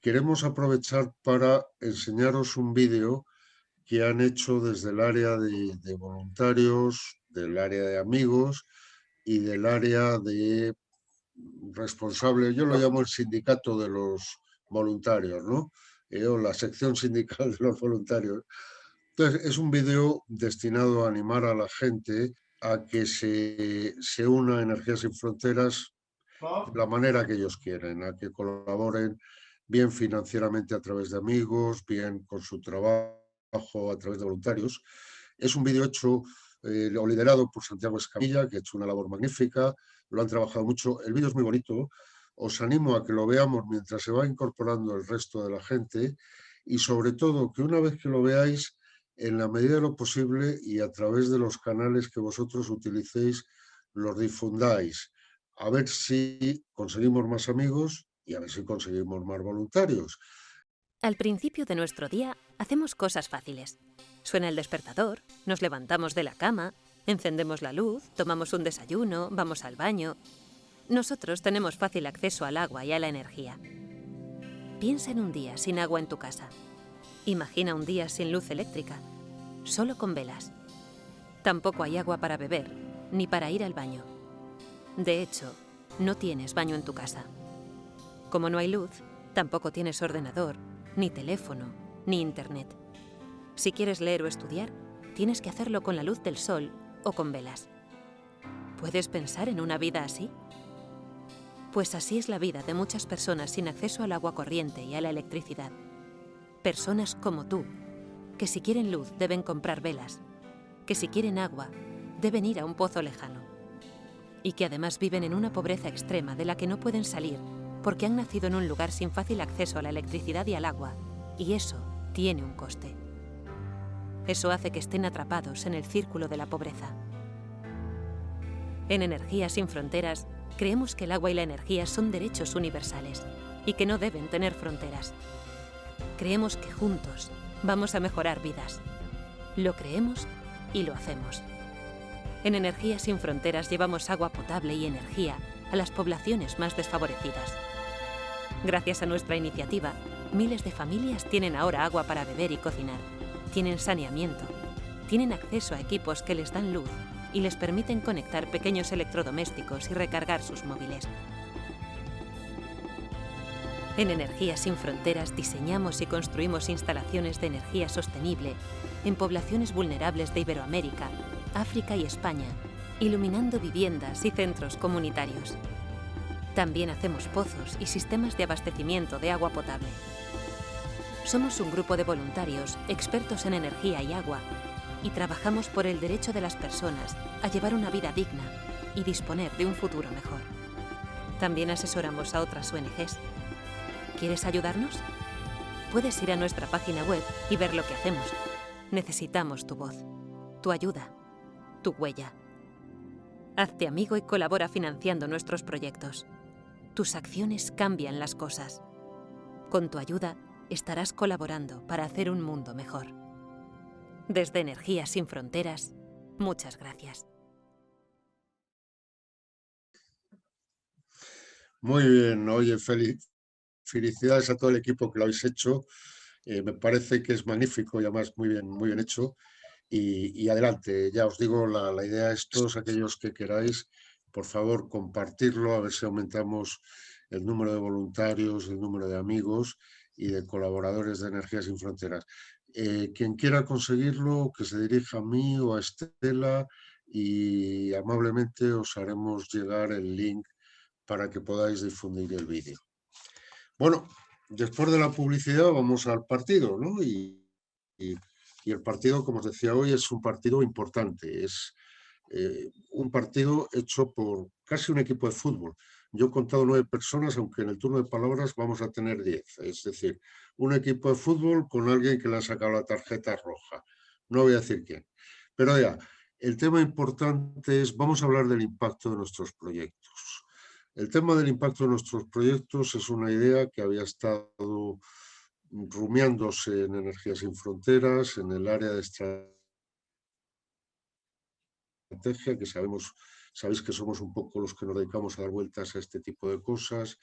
queremos aprovechar para enseñaros un vídeo que han hecho desde el área de voluntarios, del área de amigos y del área de responsable, yo lo llamo el sindicato de los voluntarios, ¿no? O la sección sindical de los voluntarios. Entonces, es un vídeo destinado a animar a la gente a que se una a Energías Sin Fronteras de la manera que ellos quieren, a que colaboren bien financieramente a través de amigos, bien con su trabajo a través de voluntarios. Es un vídeo hecho o liderado por Santiago Escamilla, que ha hecho una labor magnífica, lo han trabajado mucho. El vídeo es muy bonito, os animo a que lo veamos mientras se va incorporando el resto de la gente y sobre todo que una vez que lo veáis, en la medida de lo posible y a través de los canales que vosotros utilicéis, los difundáis. A ver si conseguimos más amigos y a ver si conseguimos más voluntarios. Al principio de nuestro día hacemos cosas fáciles. Suena el despertador, nos levantamos de la cama, encendemos la luz, tomamos un desayuno, vamos al baño. Nosotros tenemos fácil acceso al agua y a la energía. Piensa en un día sin agua en tu casa. Imagina un día sin luz eléctrica, solo con velas. Tampoco hay agua para beber, ni para ir al baño. De hecho, no tienes baño en tu casa. Como no hay luz, tampoco tienes ordenador, ni teléfono, ni internet. Si quieres leer o estudiar, tienes que hacerlo con la luz del sol o con velas. ¿Puedes pensar en una vida así? Pues así es la vida de muchas personas sin acceso al agua corriente y a la electricidad. Personas como tú, que si quieren luz deben comprar velas, que si quieren agua deben ir a un pozo lejano, y que además viven en una pobreza extrema de la que no pueden salir porque han nacido en un lugar sin fácil acceso a la electricidad y al agua, y eso tiene un coste. Eso hace que estén atrapados en el círculo de la pobreza. En Energías Sin Fronteras, creemos que el agua y la energía son derechos universales y que no deben tener fronteras. Creemos que juntos vamos a mejorar vidas. Lo creemos y lo hacemos. En Energías Sin Fronteras llevamos agua potable y energía a las poblaciones más desfavorecidas. Gracias a nuestra iniciativa, miles de familias tienen ahora agua para beber y cocinar, tienen saneamiento, tienen acceso a equipos que les dan luz y les permiten conectar pequeños electrodomésticos y recargar sus móviles. En Energías Sin Fronteras diseñamos y construimos instalaciones de energía sostenible en poblaciones vulnerables de Iberoamérica, África y España, iluminando viviendas y centros comunitarios. También hacemos pozos y sistemas de abastecimiento de agua potable. Somos un grupo de voluntarios expertos en energía y agua y trabajamos por el derecho de las personas a llevar una vida digna y disponer de un futuro mejor. También asesoramos a otras ONGs. ¿Quieres ayudarnos? Puedes ir a nuestra página web y ver lo que hacemos. Necesitamos tu voz, tu ayuda, tu huella. Hazte amigo y colabora financiando nuestros proyectos. Tus acciones cambian las cosas. Con tu ayuda estarás colaborando para hacer un mundo mejor. Desde Energías Sin Fronteras, muchas gracias. Muy bien, oye, felicidades a todo el equipo que lo habéis hecho. Me parece que es magnífico y además muy bien hecho. Y adelante, ya os digo, la idea es todos aquellos que queráis, por favor, compartirlo, a ver si aumentamos el número de voluntarios, el número de amigos y de colaboradores de Energías Sin Fronteras. Quien quiera conseguirlo, que se dirija a mí o a Estela y amablemente os haremos llegar el link para que podáis difundir el vídeo. Bueno, después de la publicidad vamos al partido, ¿no? Y el partido, como os decía hoy, es un partido importante. Es un partido hecho por casi un equipo de fútbol. Yo he contado 9 personas, aunque en el turno de palabras vamos a tener 10. Es decir, un equipo de fútbol con alguien que le ha sacado la tarjeta roja. No voy a decir quién. Pero ya, el tema importante es, vamos a hablar del impacto de nuestros proyectos. El tema del impacto de nuestros proyectos es una idea que había estado rumiándose en Energías Sin Fronteras, en el área de estrategia, que sabéis que somos un poco los que nos dedicamos a dar vueltas a este tipo de cosas,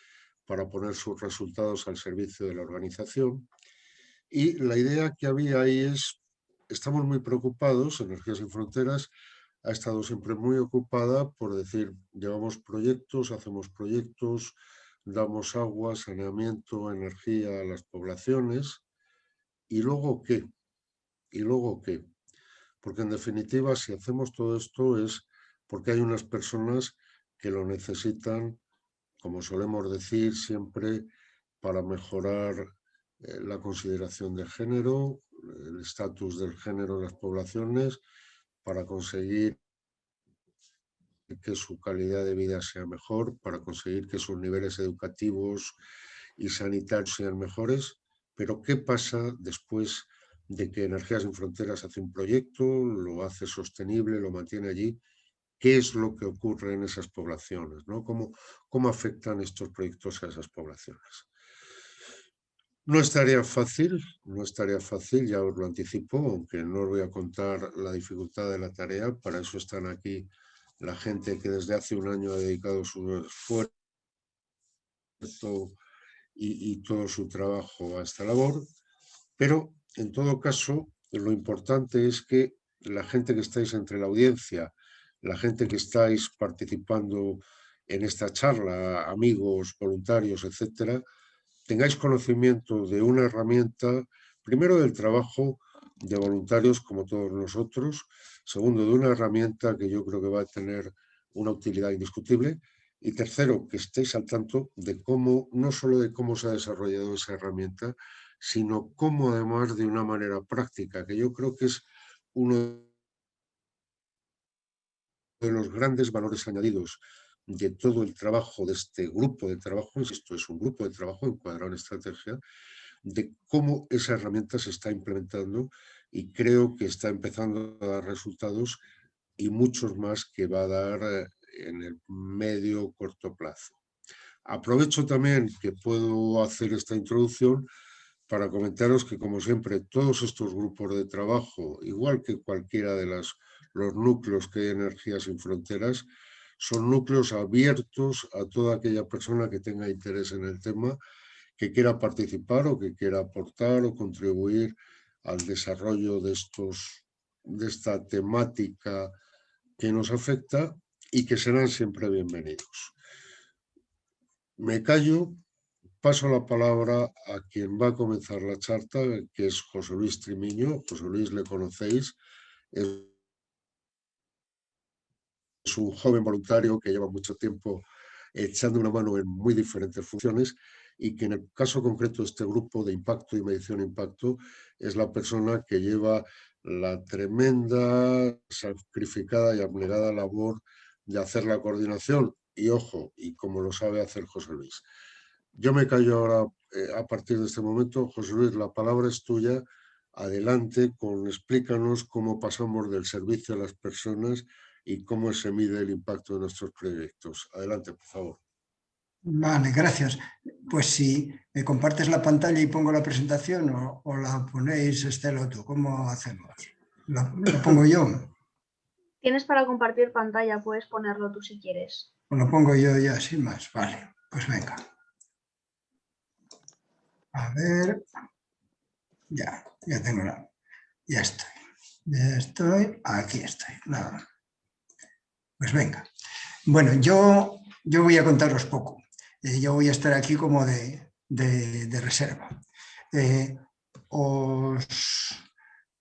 para poner sus resultados al servicio de la organización. Y la idea que había ahí es, estamos muy preocupados, Energías Sin Fronteras ha estado siempre muy ocupada por decir, llevamos proyectos, hacemos proyectos, damos agua, saneamiento, energía a las poblaciones, ¿y luego qué? ¿Y luego qué? Porque en definitiva, si hacemos todo esto es porque hay unas personas que lo necesitan, como solemos decir siempre, para mejorar la consideración de género, el estatus del género en las poblaciones, para conseguir que su calidad de vida sea mejor, para conseguir que sus niveles educativos y sanitarios sean mejores. Pero ¿qué pasa después de que Energías Sin Fronteras hace un proyecto, lo hace sostenible, lo mantiene allí? ¿Qué es lo que ocurre en esas poblaciones, ¿no? ¿Cómo afectan estos proyectos a esas poblaciones? No estaría fácil, ya os lo anticipo, aunque no os voy a contar la dificultad de la tarea. Para eso están aquí la gente que desde hace un año ha dedicado su esfuerzo y todo su trabajo a esta labor. Pero, en todo caso, lo importante es que la gente que estáis entre la audiencia, la gente que estáis participando en esta charla, amigos, voluntarios, etcétera, tengáis conocimiento de una herramienta, primero del trabajo de voluntarios como todos nosotros, segundo de una herramienta que yo creo que va a tener una utilidad indiscutible, y tercero, que estéis al tanto de cómo, no solo de cómo se ha desarrollado esa herramienta, sino cómo además de una manera práctica, que yo creo que es uno de los grandes valores añadidos de todo el trabajo, de este grupo de trabajo, esto es un grupo de trabajo encuadrado en estrategia, de cómo esa herramienta se está implementando y creo que está empezando a dar resultados y muchos más que va a dar en el medio corto plazo. Aprovecho también que puedo hacer esta introducción para comentaros que, como siempre, todos estos grupos de trabajo, igual que cualquiera de los núcleos que hay en Energías Sin Fronteras, son núcleos abiertos a toda aquella persona que tenga interés en el tema, que quiera participar o que quiera aportar o contribuir al desarrollo de esta temática que nos afecta y que serán siempre bienvenidos. Me callo. Paso la palabra a quien va a comenzar la charla, que es José Luis Trimiño. José Luis le conocéis, es un joven voluntario que lleva mucho tiempo echando una mano en muy diferentes funciones y que en el caso concreto de este grupo de impacto y medición de impacto es la persona que lleva la tremenda, sacrificada y abnegada labor de hacer la coordinación. Y ojo, y como lo sabe hacer José Luis. Yo me callo ahora a partir de este momento. José Luis, la palabra es tuya. Adelante, explícanos cómo pasamos del servicio a las personas y cómo se mide el impacto de nuestros proyectos. Adelante, por favor. Vale, gracias. Pues si me compartes la pantalla y pongo la presentación o la ponéis Estela o tú, ¿cómo hacemos? ¿La pongo yo? Tienes para compartir pantalla, puedes ponerlo tú si quieres. ¿O lo pongo yo ya sin más? Vale, pues venga. A ver, ya tengo la... Ya estoy, aquí estoy. Nada. Pues venga. Bueno, yo voy a contaros poco. Yo voy a estar aquí como de reserva.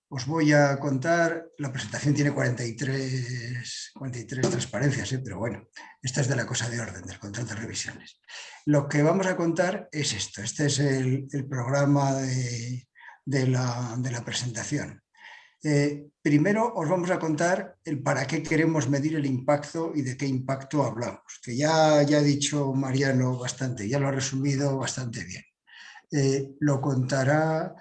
Os voy a contar, la presentación tiene 43 transparencias, pero bueno, esta es de la cosa de orden, del contrato de revisiones. Lo que vamos a contar es esto, este es el programa de la presentación. Primero os vamos a contar el para qué queremos medir el impacto y de qué impacto hablamos, que ya ha dicho Mariano bastante, ya lo ha resumido bastante bien. Lo contará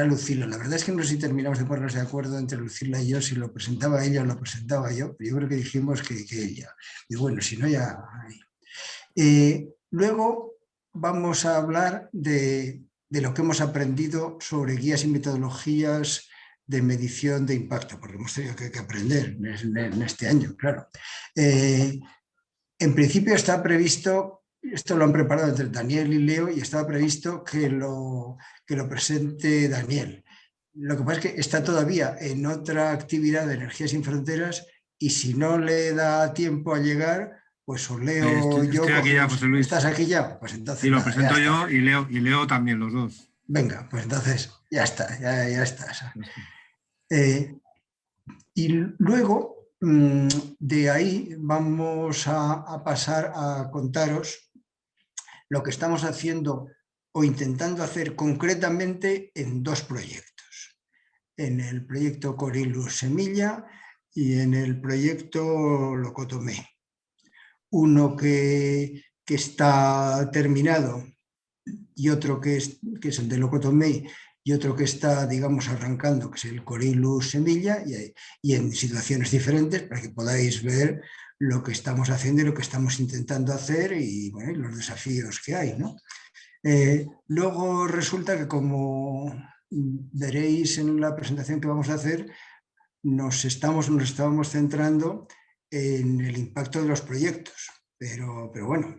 Lucila. La verdad es que no sé si terminamos de ponernos de acuerdo entre Lucila y yo, si lo presentaba ella o lo presentaba yo, pero yo creo que dijimos que ella. Y bueno, si no ya... luego vamos a hablar de lo que hemos aprendido sobre guías y metodologías de medición de impacto, porque hemos tenido que aprender en este año, claro. En principio está previsto esto lo han preparado entre Daniel y Leo y estaba previsto que lo presente Daniel. Lo que pasa es que está todavía en otra actividad de Energías Sin Fronteras y si no le da tiempo a llegar, pues o Leo o yo Estoy aquí ya, José Luis. ¿Estás aquí ya? Pues entonces Y lo nada, presento yo y Leo también, los dos. Venga, pues entonces ya está, ya estás. Y luego de ahí vamos a pasar a contaros lo que estamos haciendo o intentando hacer concretamente en dos proyectos. En el proyecto Corilus Semilla y en el proyecto Locotomé. Uno que está terminado y otro que es el de Locotomé y otro que está, digamos, arrancando, que es el Corilus Semilla, y en situaciones diferentes para que podáis ver lo que estamos haciendo y lo que estamos intentando hacer y, bueno, y los desafíos que hay, ¿no? Luego resulta que, como veréis en la presentación que vamos a hacer, nos estábamos centrando en el impacto de los proyectos, pero bueno,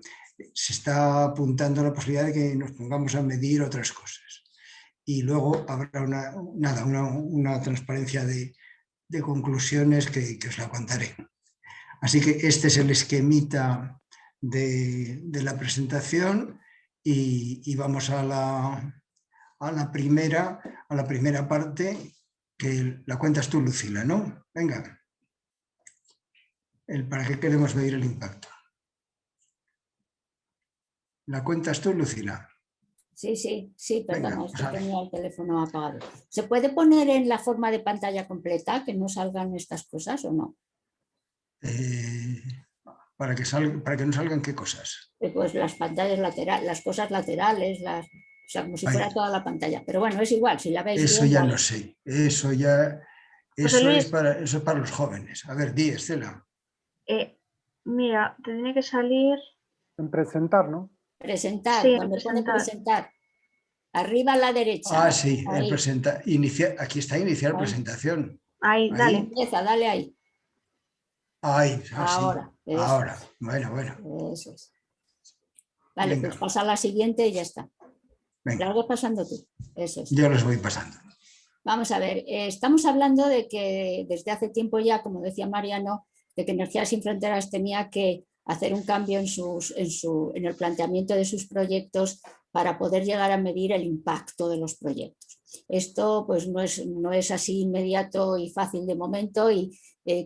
se está apuntando a la posibilidad de que nos pongamos a medir otras cosas. Y luego habrá una transparencia de conclusiones que os la contaré. Así que este es el esquemita de la presentación y vamos a la primera parte, que la cuentas tú, Lucila, ¿no? Venga. ¿Para qué queremos medir el impacto? ¿La cuentas tú, Lucila? Sí, perdona, es que Venga, tenía el teléfono apagado. ¿Se puede poner en la forma de pantalla completa que no salgan estas cosas o no? ¿Para que no salgan qué cosas? Pues las pantallas laterales, las cosas laterales, o sea, como si fuera toda la pantalla. Pero bueno, es igual, si la veis eso bien, ya vale. no sé, eso es para los jóvenes. A ver, di, Estela. Mira, tendría que salir... En presentar, ¿no? Presentar, Sí, donde pone presentar. Arriba a la derecha. Ah, sí, aquí está iniciar ahí. Presentación. Ahí, dale. Empieza, dale ahí. Ahí, ahora. Sí. Ahora, bueno. Eso es. Vale, Venga. pues pasa a la siguiente y ya está. Venga. Las vas pasando tú. Eso es. Yo los voy pasando. Vamos a ver, estamos hablando de que desde hace tiempo ya, como decía Mariano, de que Energías Sin Fronteras tenía que hacer un cambio en el planteamiento de sus proyectos para poder llegar a medir el impacto de los proyectos. Esto pues no es así inmediato y fácil de momento y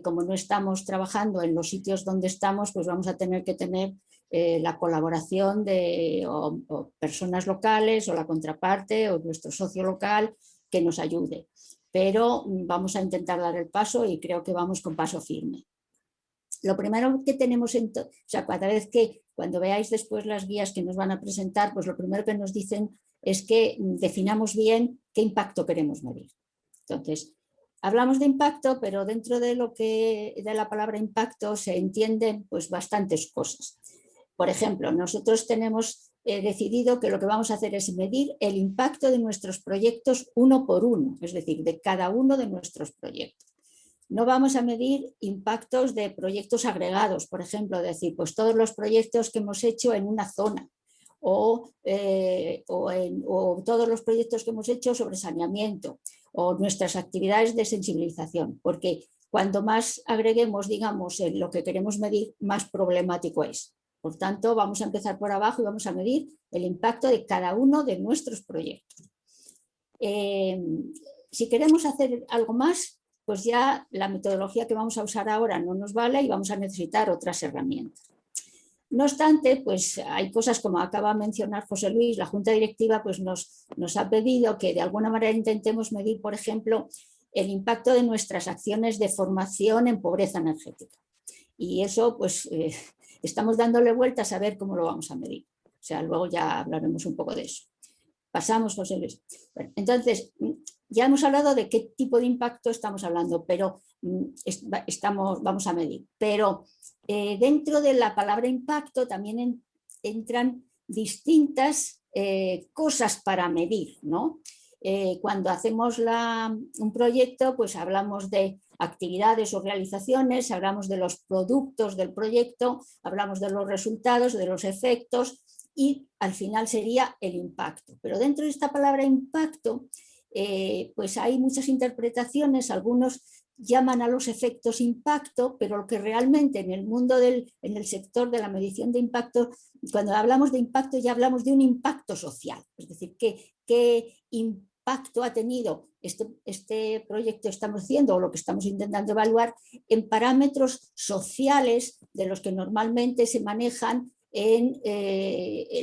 como no estamos trabajando en los sitios donde estamos, pues vamos a tener que tener la colaboración de o personas locales o la contraparte o nuestro socio local que nos ayude. Pero vamos a intentar dar el paso y creo que vamos con paso firme. Lo primero que tenemos, cada vez cuando veáis después las guías que nos van a presentar, pues lo primero que nos dicen es que definamos bien qué impacto queremos medir. Entonces, hablamos de impacto, pero dentro de la palabra impacto se entienden pues bastantes cosas. Por ejemplo, nosotros tenemos decidido que lo que vamos a hacer es medir el impacto de nuestros proyectos uno por uno, es decir, de cada uno de nuestros proyectos. No vamos a medir impactos de proyectos agregados, por ejemplo, decir, pues todos los proyectos que hemos hecho en una zona o todos los proyectos que hemos hecho sobre saneamiento o nuestras actividades de sensibilización, porque cuanto más agreguemos, digamos, en lo que queremos medir, más problemático es. Por tanto, vamos a empezar por abajo y vamos a medir el impacto de cada uno de nuestros proyectos. Si queremos hacer algo más, pues ya la metodología que vamos a usar ahora no nos vale y vamos a necesitar otras herramientas. No obstante, pues hay cosas como acaba de mencionar José Luis, la Junta Directiva pues nos ha pedido que de alguna manera intentemos medir, por ejemplo, el impacto de nuestras acciones de formación en pobreza energética. Y eso pues estamos dándole vueltas a ver cómo lo vamos a medir. O sea, luego ya hablaremos un poco de eso. Pasamos, José Luis. Bueno, entonces, ya hemos hablado de qué tipo de impacto estamos hablando, pero vamos a medir. Pero dentro de la palabra impacto también entran distintas cosas para medir, ¿no? Cuando hacemos un proyecto, pues hablamos de actividades o realizaciones, hablamos de los productos del proyecto, hablamos de los resultados, de los efectos y al final sería el impacto. Pero dentro de esta palabra impacto, pues hay muchas interpretaciones, algunos llaman a los efectos impacto, pero lo que realmente en el mundo en el sector de la medición de impacto, cuando hablamos de impacto ya hablamos de un impacto social, es decir, qué impacto ha tenido este proyecto que estamos haciendo o lo que estamos intentando evaluar en parámetros sociales de los que normalmente se manejan en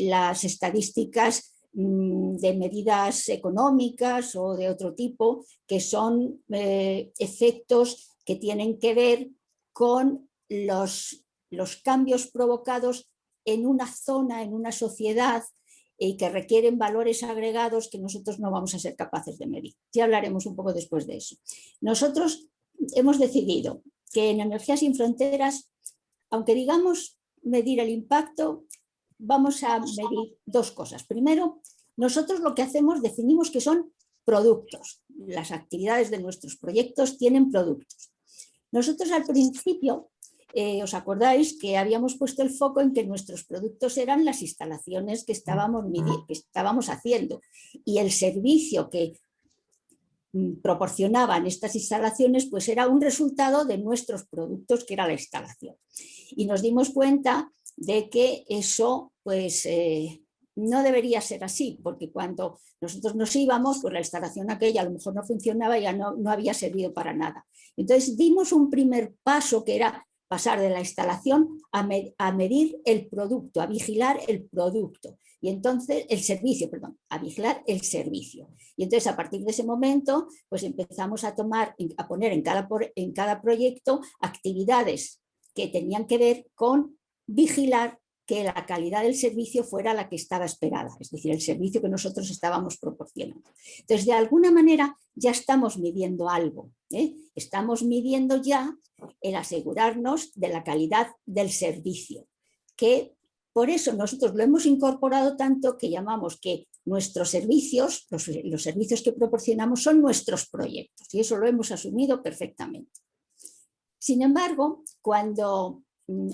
las estadísticas de medidas económicas o de otro tipo, que son efectos que tienen que ver con los cambios provocados en una zona, en una sociedad, y que requieren valores agregados que nosotros no vamos a ser capaces de medir. Ya hablaremos un poco después de eso. Nosotros hemos decidido que en Energías Sin Fronteras, aunque digamos medir el impacto, vamos a medir dos cosas. Primero, nosotros lo que hacemos, definimos que son productos. Las actividades de nuestros proyectos tienen productos. Nosotros al principio, os acordáis que habíamos puesto el foco en que nuestros productos eran las instalaciones que estábamos haciendo y el servicio que proporcionaban estas instalaciones pues era un resultado de nuestros productos, que era la instalación. Y nos dimos cuenta de que eso pues no debería ser así, porque cuando nosotros nos íbamos, pues la instalación aquella a lo mejor no funcionaba y ya no había servido para nada. Entonces dimos un primer paso, que era pasar de la instalación a medir el producto, a vigilar el producto. Y entonces el servicio, perdón, a vigilar el servicio. Y entonces a partir de ese momento pues empezamos a poner en cada proyecto actividades que tenían que ver con vigilar que la calidad del servicio fuera la que estaba esperada, es decir, el servicio que nosotros estábamos proporcionando. Entonces, de alguna manera ya estamos midiendo algo, estamos midiendo ya el asegurarnos de la calidad del servicio, que por eso nosotros lo hemos incorporado tanto que llamamos que nuestros servicios, los servicios que proporcionamos son nuestros proyectos, y eso lo hemos asumido perfectamente. Sin embargo, cuando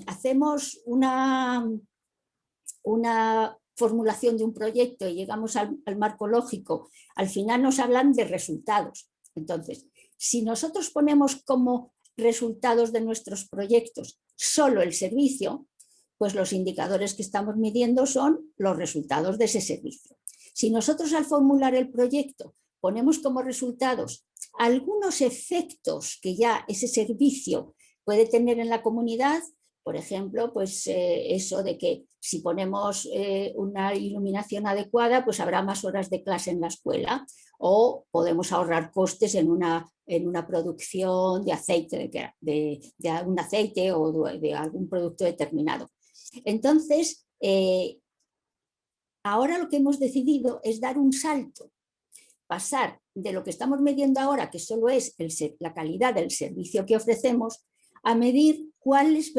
hacemos una formulación de un proyecto y llegamos al marco lógico, al final nos hablan de resultados. Entonces, si nosotros ponemos como resultados de nuestros proyectos solo el servicio, pues los indicadores que estamos midiendo son los resultados de ese servicio. Si nosotros al formular el proyecto ponemos como resultados algunos efectos que ya ese servicio puede tener en la comunidad, por ejemplo, pues eso de que si ponemos una iluminación adecuada, pues habrá más horas de clase en la escuela, o podemos ahorrar costes en una producción de aceite, de un aceite o de algún producto determinado. Entonces, ahora lo que hemos decidido es dar un salto, pasar de lo que estamos midiendo ahora, que solo es la calidad del servicio que ofrecemos, a medir cuáles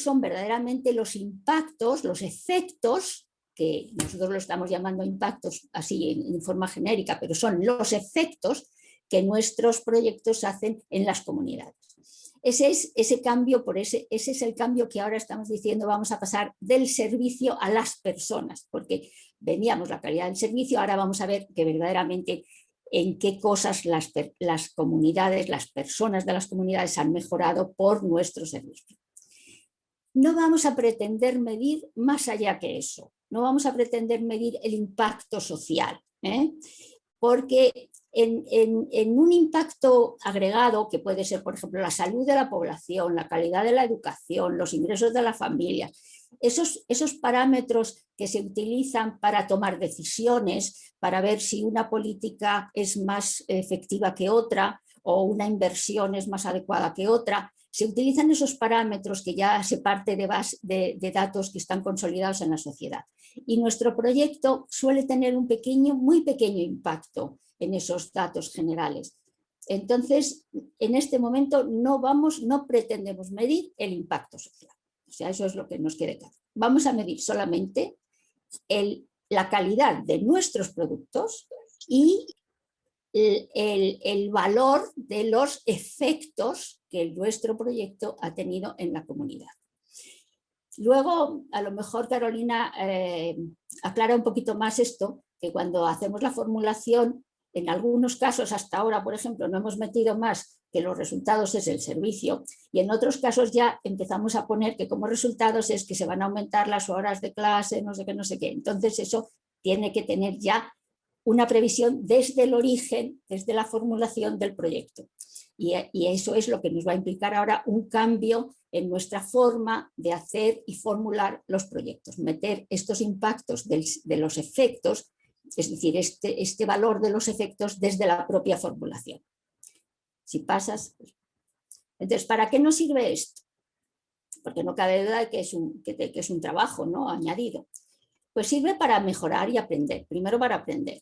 son verdaderamente los impactos, los efectos, que nosotros lo estamos llamando impactos así en forma genérica, pero son los efectos que nuestros proyectos hacen en las comunidades. Ese es el cambio que ahora estamos diciendo, vamos a pasar del servicio a las personas, porque veníamos la calidad del servicio, ahora vamos a ver que verdaderamente en qué cosas las comunidades, las personas de las comunidades han mejorado por nuestro servicio. No vamos a pretender medir más allá que eso, no vamos a pretender medir el impacto social, porque en un impacto agregado, que puede ser, por ejemplo, la salud de la población, la calidad de la educación, los ingresos de la familia, esos parámetros que se utilizan para tomar decisiones, para ver si una política es más efectiva que otra o una inversión es más adecuada que otra, se utilizan esos parámetros que ya se parte de datos que están consolidados en la sociedad. Y nuestro proyecto suele tener un muy pequeño impacto en esos datos generales. Entonces, en este momento no pretendemos medir el impacto social. O sea, eso es lo que nos quede claro. Vamos a medir solamente la calidad de nuestros productos y el valor de los efectos que nuestro proyecto ha tenido en la comunidad. Luego, a lo mejor Carolina aclara un poquito más esto, que cuando hacemos la formulación, en algunos casos hasta ahora, por ejemplo, no hemos metido más que los resultados es el servicio, y en otros casos ya empezamos a poner que como resultados es que se van a aumentar las horas de clase, no sé qué, no sé qué. Entonces eso tiene que tener ya una previsión desde el origen, desde la formulación del proyecto. Y eso es lo que nos va a implicar ahora un cambio en nuestra forma de hacer y formular los proyectos, meter estos impactos de los efectos, es decir, este valor de los efectos desde la propia formulación. Si pasas. Entonces, ¿para qué nos sirve esto? Porque no cabe duda de que es un trabajo, ¿no?, añadido. Pues sirve para mejorar y aprender. Primero para aprender.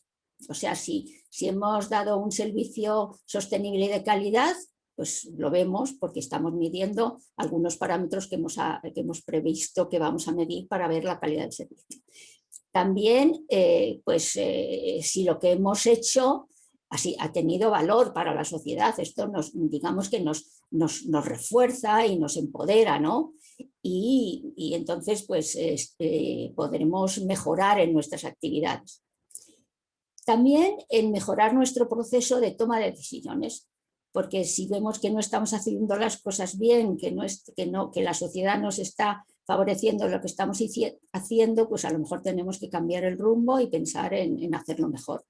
O sea, si hemos dado un servicio sostenible y de calidad, pues lo vemos porque estamos midiendo algunos parámetros que hemos previsto que vamos a medir para ver la calidad del servicio. También, si lo que hemos hecho así ha tenido valor para la sociedad, esto digamos que nos refuerza y nos empodera, ¿no? Y entonces pues podremos mejorar en nuestras actividades. También en mejorar nuestro proceso de toma de decisiones, porque si vemos que no estamos haciendo las cosas bien, que la sociedad nos está favoreciendo lo que estamos haciendo, pues a lo mejor tenemos que cambiar el rumbo y pensar en hacerlo mejor.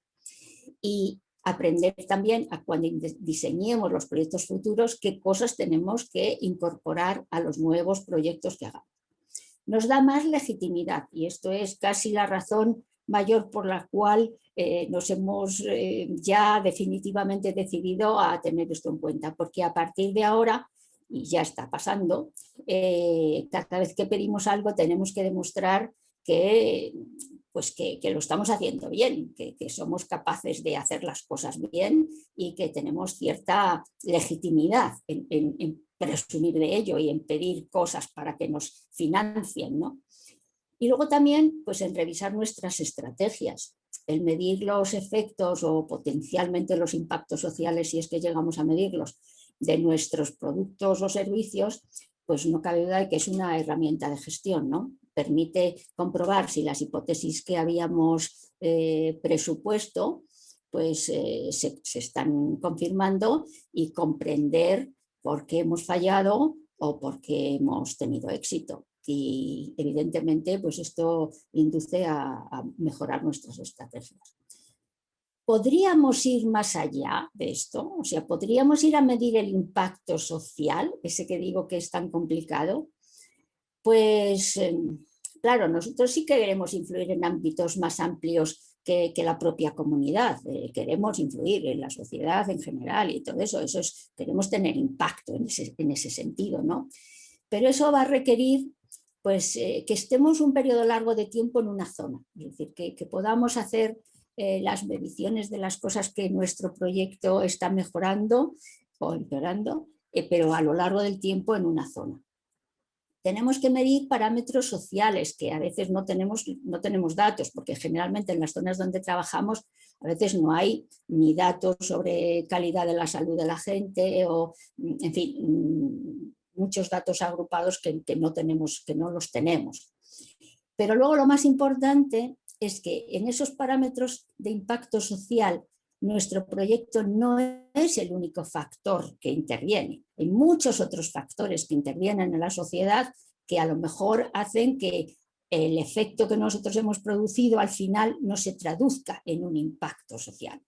Y aprender también a cuando diseñemos los proyectos futuros qué cosas tenemos que incorporar a los nuevos proyectos que hagamos. Nos da más legitimidad y esto es casi la razón mayor por la cual nos hemos ya definitivamente decidido a tener esto en cuenta, porque a partir de ahora, y ya está pasando, cada vez que pedimos algo tenemos que demostrar que lo estamos haciendo bien, que somos capaces de hacer las cosas bien y que tenemos cierta legitimidad en presumir de ello y en pedir cosas para que nos financien, ¿no? Y luego también pues, en revisar nuestras estrategias, el medir los efectos o potencialmente los impactos sociales, si es que llegamos a medirlos, de nuestros productos o servicios, pues no cabe duda de que es una herramienta de gestión, ¿no? Permite comprobar si las hipótesis que habíamos presupuesto pues, se están confirmando y comprender por qué hemos fallado o por qué hemos tenido éxito. Y evidentemente pues esto induce a mejorar nuestras estrategias. ¿Podríamos ir más allá de esto? O sea, ¿podríamos ir a medir el impacto social, ese que digo que es tan complicado? Pues claro, nosotros sí que queremos influir en ámbitos más amplios que la propia comunidad. Queremos influir en la sociedad en general y todo eso. Queremos tener impacto en ese sentido, ¿no? Pero eso va a requerir pues, que estemos un periodo largo de tiempo en una zona. Es decir, que podamos hacer las mediciones de las cosas que nuestro proyecto está mejorando o empeorando, pero a lo largo del tiempo en una zona. Tenemos que medir parámetros sociales, que a veces no tenemos datos, porque generalmente en las zonas donde trabajamos a veces no hay ni datos sobre calidad de la salud de la gente o, en fin, muchos datos agrupados que no los tenemos. Pero luego lo más importante es que en esos parámetros de impacto social nuestro proyecto no es el único factor que interviene. Hay muchos otros factores que intervienen en la sociedad que a lo mejor hacen que el efecto que nosotros hemos producido al final no se traduzca en un impacto social.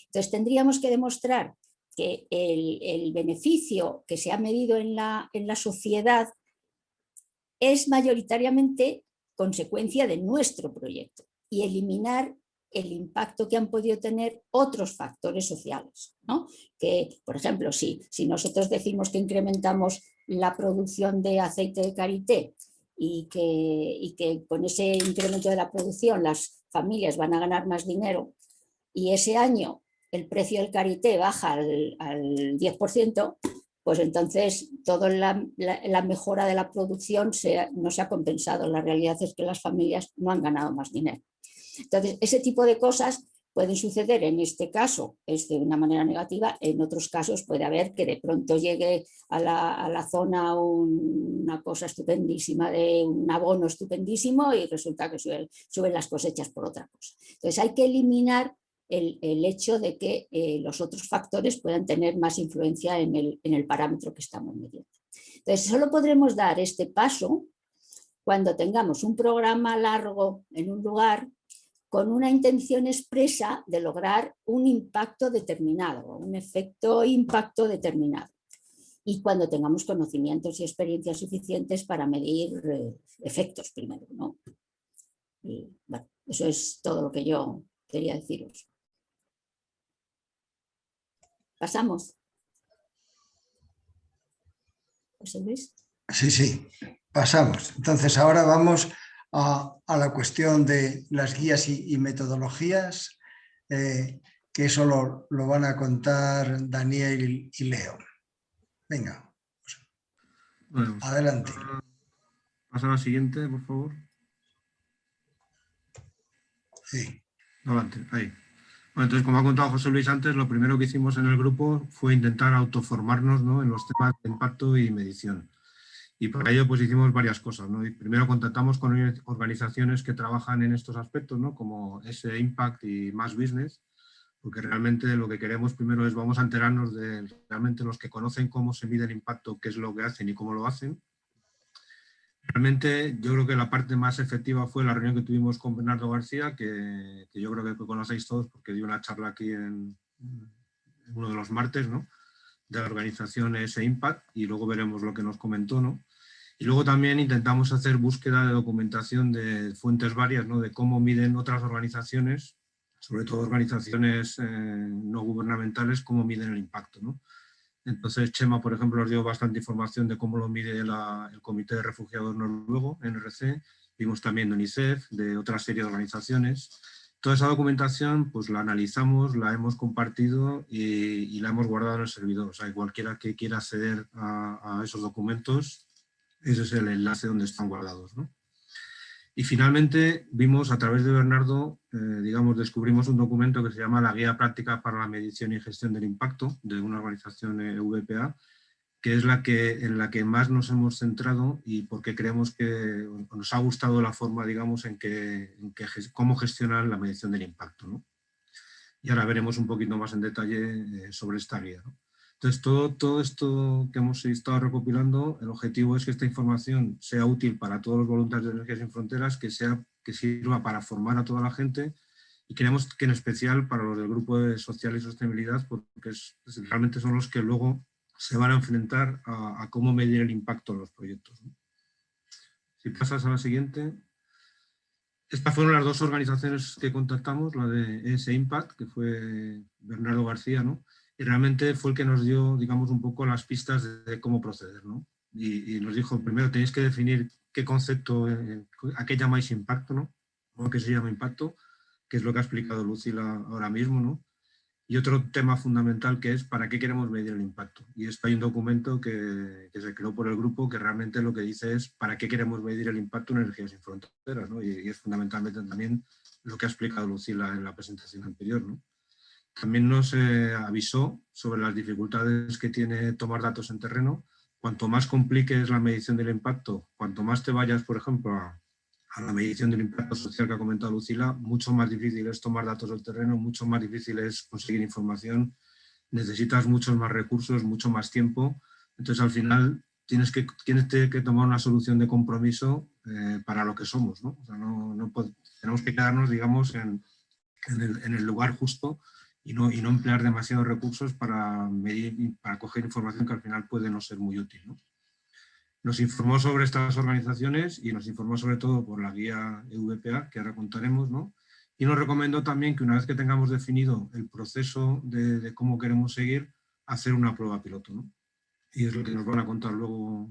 Entonces tendríamos que demostrar que el beneficio que se ha medido en la sociedad es mayoritariamente consecuencia de nuestro proyecto y eliminar el impacto que han podido tener otros factores sociales, ¿no? Que, por ejemplo, si nosotros decimos que incrementamos la producción de aceite de karité y que con ese incremento de la producción las familias van a ganar más dinero y ese año el precio del karité baja al 10%, pues entonces toda la mejora de la producción no se ha compensado. La realidad es que las familias no han ganado más dinero. Entonces, ese tipo de cosas pueden suceder en este caso es de una manera negativa, en otros casos puede haber que de pronto llegue a la zona una cosa estupendísima, de un abono estupendísimo y resulta que suben las cosechas por otra cosa. Entonces hay que eliminar el hecho de que los otros factores puedan tener más influencia en el parámetro que estamos midiendo. Entonces solo podremos dar este paso cuando tengamos un programa largo en un lugar con una intención expresa de lograr un impacto determinado, un efecto impacto determinado. Y cuando tengamos conocimientos y experiencias suficientes para medir efectos primero, ¿no? Y bueno, eso es todo lo que yo quería deciros. Pasamos. José Luis. Sí, sí, pasamos. Entonces ahora vamos a la cuestión de las guías y metodologías, que eso lo van a contar Daniel y Leo. Venga, Bueno, adelante. pasa a la siguiente, por favor. Sí. Adelante, ahí. Bueno, entonces, como ha contado José Luis antes, lo primero que hicimos en el grupo fue intentar autoformarnos, ¿no?, en los temas de impacto y medición. Y para ello pues hicimos varias cosas, ¿no? Y primero contactamos con organizaciones que trabajan en estos aspectos, ¿no?, como S-Impact y Más Business, porque realmente lo que queremos primero es vamos a enterarnos de realmente los que conocen cómo se mide el impacto, qué es lo que hacen y cómo lo hacen. Realmente yo creo que la parte más efectiva fue la reunión que tuvimos con Bernardo García, que yo creo que conocéis todos porque dio una charla aquí en uno de los martes, ¿no?, de la organización S-Impact, y luego veremos lo que nos comentó, ¿no? Y luego también intentamos hacer búsqueda de documentación de fuentes varias, ¿no?, de cómo miden otras organizaciones, sobre todo organizaciones no gubernamentales, cómo miden el impacto, ¿no? Entonces Chema, por ejemplo, nos dio bastante información de cómo lo mide el Comité de Refugiados Noruego, NRC. Vimos también de UNICEF, de otra serie de organizaciones. Toda esa documentación pues la analizamos, la hemos compartido y la hemos guardado en el servidor. O sea, cualquiera que quiera acceder a esos documentos, ese es el enlace donde están guardados, ¿no? Y finalmente vimos a través de Bernardo, digamos, descubrimos un documento que se llama la Guía Práctica para la Medición y Gestión del Impacto, de una organización VPA, que es en la que más nos hemos centrado y porque creemos que nos ha gustado la forma, digamos, cómo gestionan la medición del impacto, ¿no? Y ahora veremos un poquito más en detalle sobre esta guía, ¿no? Entonces, todo esto que hemos estado recopilando, el objetivo es que esta información sea útil para todos los voluntarios de Energías Sin Fronteras, que sirva para formar a toda la gente, y queremos que en especial para los del grupo de social y sostenibilidad, porque realmente son los que luego se van a enfrentar a cómo medir el impacto de los proyectos, ¿no? Si pasas a la siguiente. Estas fueron las dos organizaciones que contactamos, la de S-Impact, que fue Bernardo García, ¿no? Y realmente fue el que nos dio, digamos, un poco las pistas de cómo proceder, ¿no? Y nos dijo, primero tenéis que definir qué concepto, a qué llamáis impacto, ¿no? O qué se llama impacto, que es lo que ha explicado Lucila ahora mismo, ¿no? Y otro tema fundamental que es para qué queremos medir el impacto. Y esto hay un documento que se creó por el grupo que realmente lo que dice es para qué queremos medir el impacto en Energías Sin Fronteras, ¿no? Y es fundamentalmente también lo que ha explicado Lucila en la presentación anterior, ¿no? También nos avisó sobre las dificultades que tiene tomar datos en terreno. Cuanto más compliques la medición del impacto, cuanto más te vayas, por ejemplo, a la medición del impacto social que ha comentado Lucila, mucho más difícil es tomar datos del terreno, mucho más difícil es conseguir información, necesitas muchos más recursos, mucho más tiempo. Entonces, al final, tienes que tomar una solución de compromiso para lo que somos, ¿no? O sea, tenemos que quedarnos, digamos, en el lugar justo y no emplear demasiados recursos para medir, para coger información que al final puede no ser muy útil, ¿no? Nos informó sobre estas organizaciones y nos informó sobre todo por la guía VPA, que ahora contaremos, ¿no? Y nos recomendó también que una vez que tengamos definido el proceso de cómo queremos seguir, hacer una prueba piloto, ¿no? Y es lo que nos van a contar luego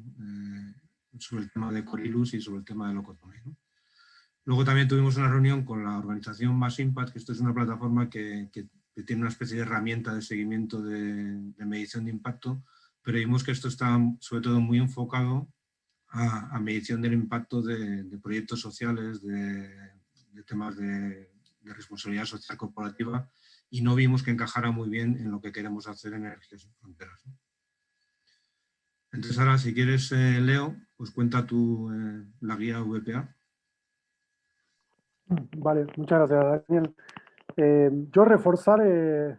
sobre el tema de Corilus y sobre el tema de Locotomé, ¿no? Luego también tuvimos una reunión con la organización Más Impact, que esto es una plataforma que tiene una especie de herramienta de seguimiento de medición de impacto, pero vimos que esto está sobre todo muy enfocado a medición del impacto de proyectos sociales, de temas de responsabilidad social corporativa y no vimos que encajara muy bien en lo que queremos hacer en Energías Sin Fronteras, ¿no? Entonces ahora, si quieres, Leo, pues cuenta tú la guía VPA. Vale, muchas gracias, Daniel. Yo reforzar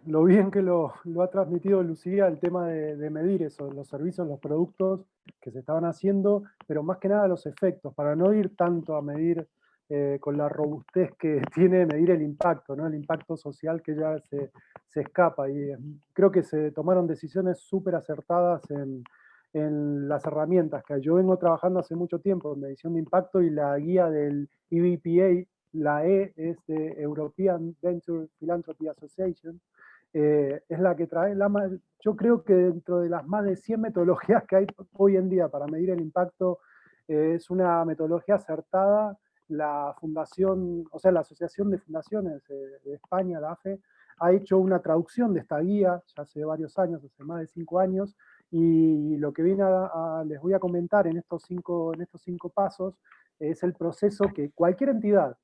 lo bien que lo ha transmitido Lucía, el tema de medir eso, los servicios, los productos que se estaban haciendo, pero más que nada los efectos, para no ir tanto a medir con la robustez que tiene medir el impacto, ¿no? El impacto social que ya se escapa. Y creo que se tomaron decisiones súper acertadas en las herramientas que yo vengo trabajando hace mucho tiempo en medición de impacto, y la guía del EVPA, la E es de European Venture Philanthropy Association, es la que trae, yo creo que dentro de las más de 100 metodologías que hay hoy en día para medir el impacto, es una metodología acertada. La fundación, o sea, la Asociación de Fundaciones de España, la AFE, ha hecho una traducción de esta guía ya hace varios años, hace más de 5 años, y lo que les voy a comentar en estos cinco pasos es el proceso que cualquier entidad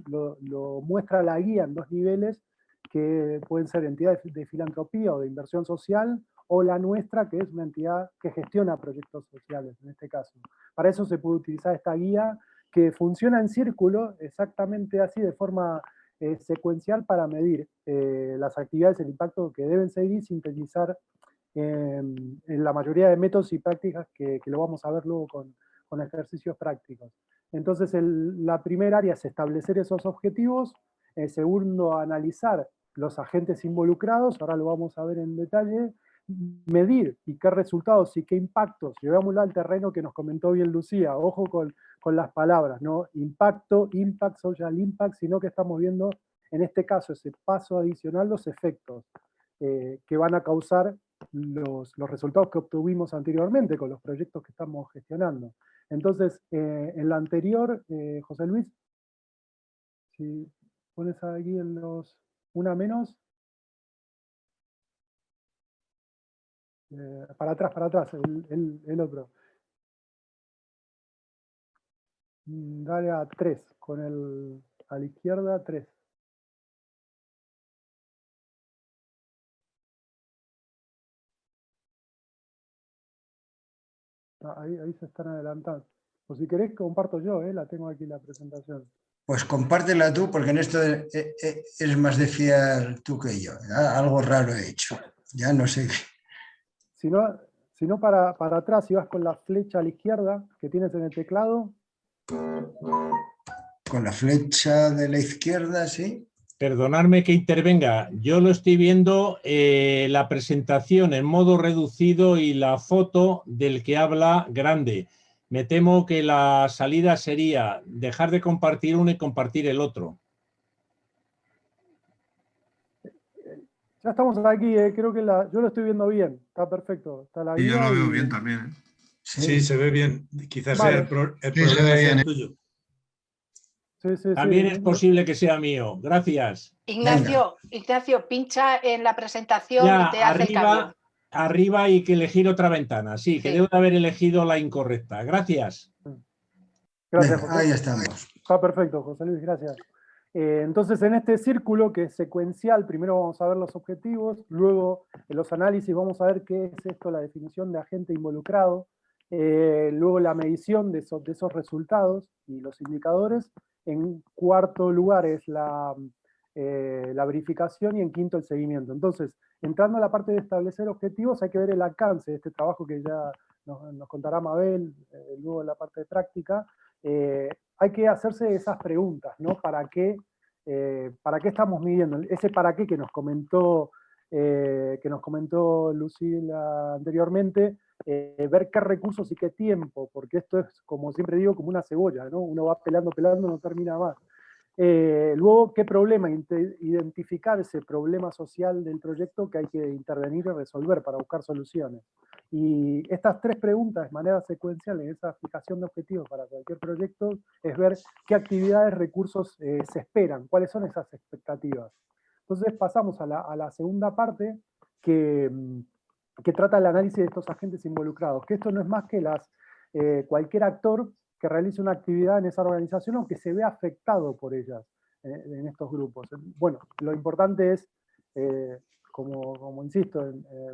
lo muestra la guía en 2 niveles, que pueden ser entidades de filantropía o de inversión social, o la nuestra, que es una entidad que gestiona proyectos sociales, en este caso. Para eso se puede utilizar esta guía, que funciona en círculo, exactamente así, de forma secuencial, para medir las actividades, el impacto que deben seguir y sintetizar en la mayoría de métodos y prácticas que lo vamos a ver luego con ejercicios prácticos. Entonces, la primera área es establecer esos objetivos. Segundo, analizar los agentes involucrados, ahora lo vamos a ver en detalle. Medir y qué resultados y qué impactos, llevámoslo al terreno que nos comentó bien Lucía, ojo con las palabras, ¿no? Impacto, impact, social impact, sino que estamos viendo, en este caso, ese paso adicional, los efectos que van a causar los resultados que obtuvimos anteriormente con los proyectos que estamos gestionando. Entonces, en la anterior, José Luis, si pones aquí en los una menos, para atrás, el otro. Dale a 3, a la izquierda 3. Ahí se están adelantando. O si querés, comparto yo, la tengo aquí la presentación. Pues compártela tú, porque en esto es más de fiar tú que yo. Algo raro he hecho. Ya no sé. Si no para atrás, si vas con la flecha a la izquierda que tienes en el teclado. Con la flecha de la izquierda, sí. Perdonadme que intervenga. Yo lo estoy viendo la presentación en modo reducido y la foto del que habla grande. Me temo que la salida sería dejar de compartir uno y compartir el otro. Ya estamos aquí, creo que yo lo estoy viendo bien, está perfecto. Está la Y yo guía lo veo bien también. Sí, se ve bien. Quizás vale. sea el problema sea el tuyo. Sí, también es posible que sea mío. Gracias. Ignacio, pincha en la presentación ya, y te hace el cambio. Arriba y que elegir otra ventana. Sí, que debo de haber elegido la incorrecta. Gracias. Gracias, José. Ahí estamos. Está perfecto, José Luis, gracias. Entonces, en este círculo que es secuencial, primero vamos a ver los objetivos, luego en los análisis vamos a ver qué es esto, la definición de agente involucrado, luego la medición de esos resultados y los indicadores. En cuarto lugar es la verificación, y en quinto el seguimiento. Entonces, entrando a la parte de establecer objetivos, hay que ver el alcance de este trabajo que ya nos contará Mabel, luego en la parte de práctica. Hay que hacerse esas preguntas, ¿no? ¿Para qué estamos midiendo? Ese para qué que nos comentó Lucila anteriormente, ver qué recursos y qué tiempo, porque esto es, como siempre digo, como una cebolla, ¿no? Uno va pelando, no termina más. Luego, ¿qué problema? Identificar ese problema social del proyecto que hay que intervenir y resolver para buscar soluciones. Y estas 3 preguntas de manera secuencial en esa fijación de objetivos para cualquier proyecto es ver qué actividades, recursos se esperan, cuáles son esas expectativas. Entonces pasamos a la segunda parte que trata el análisis de estos agentes involucrados, que esto no es más que cualquier actor que realice una actividad en esa organización o que se vea afectado por ellas. en estos grupos. Bueno, lo importante es, como insisto,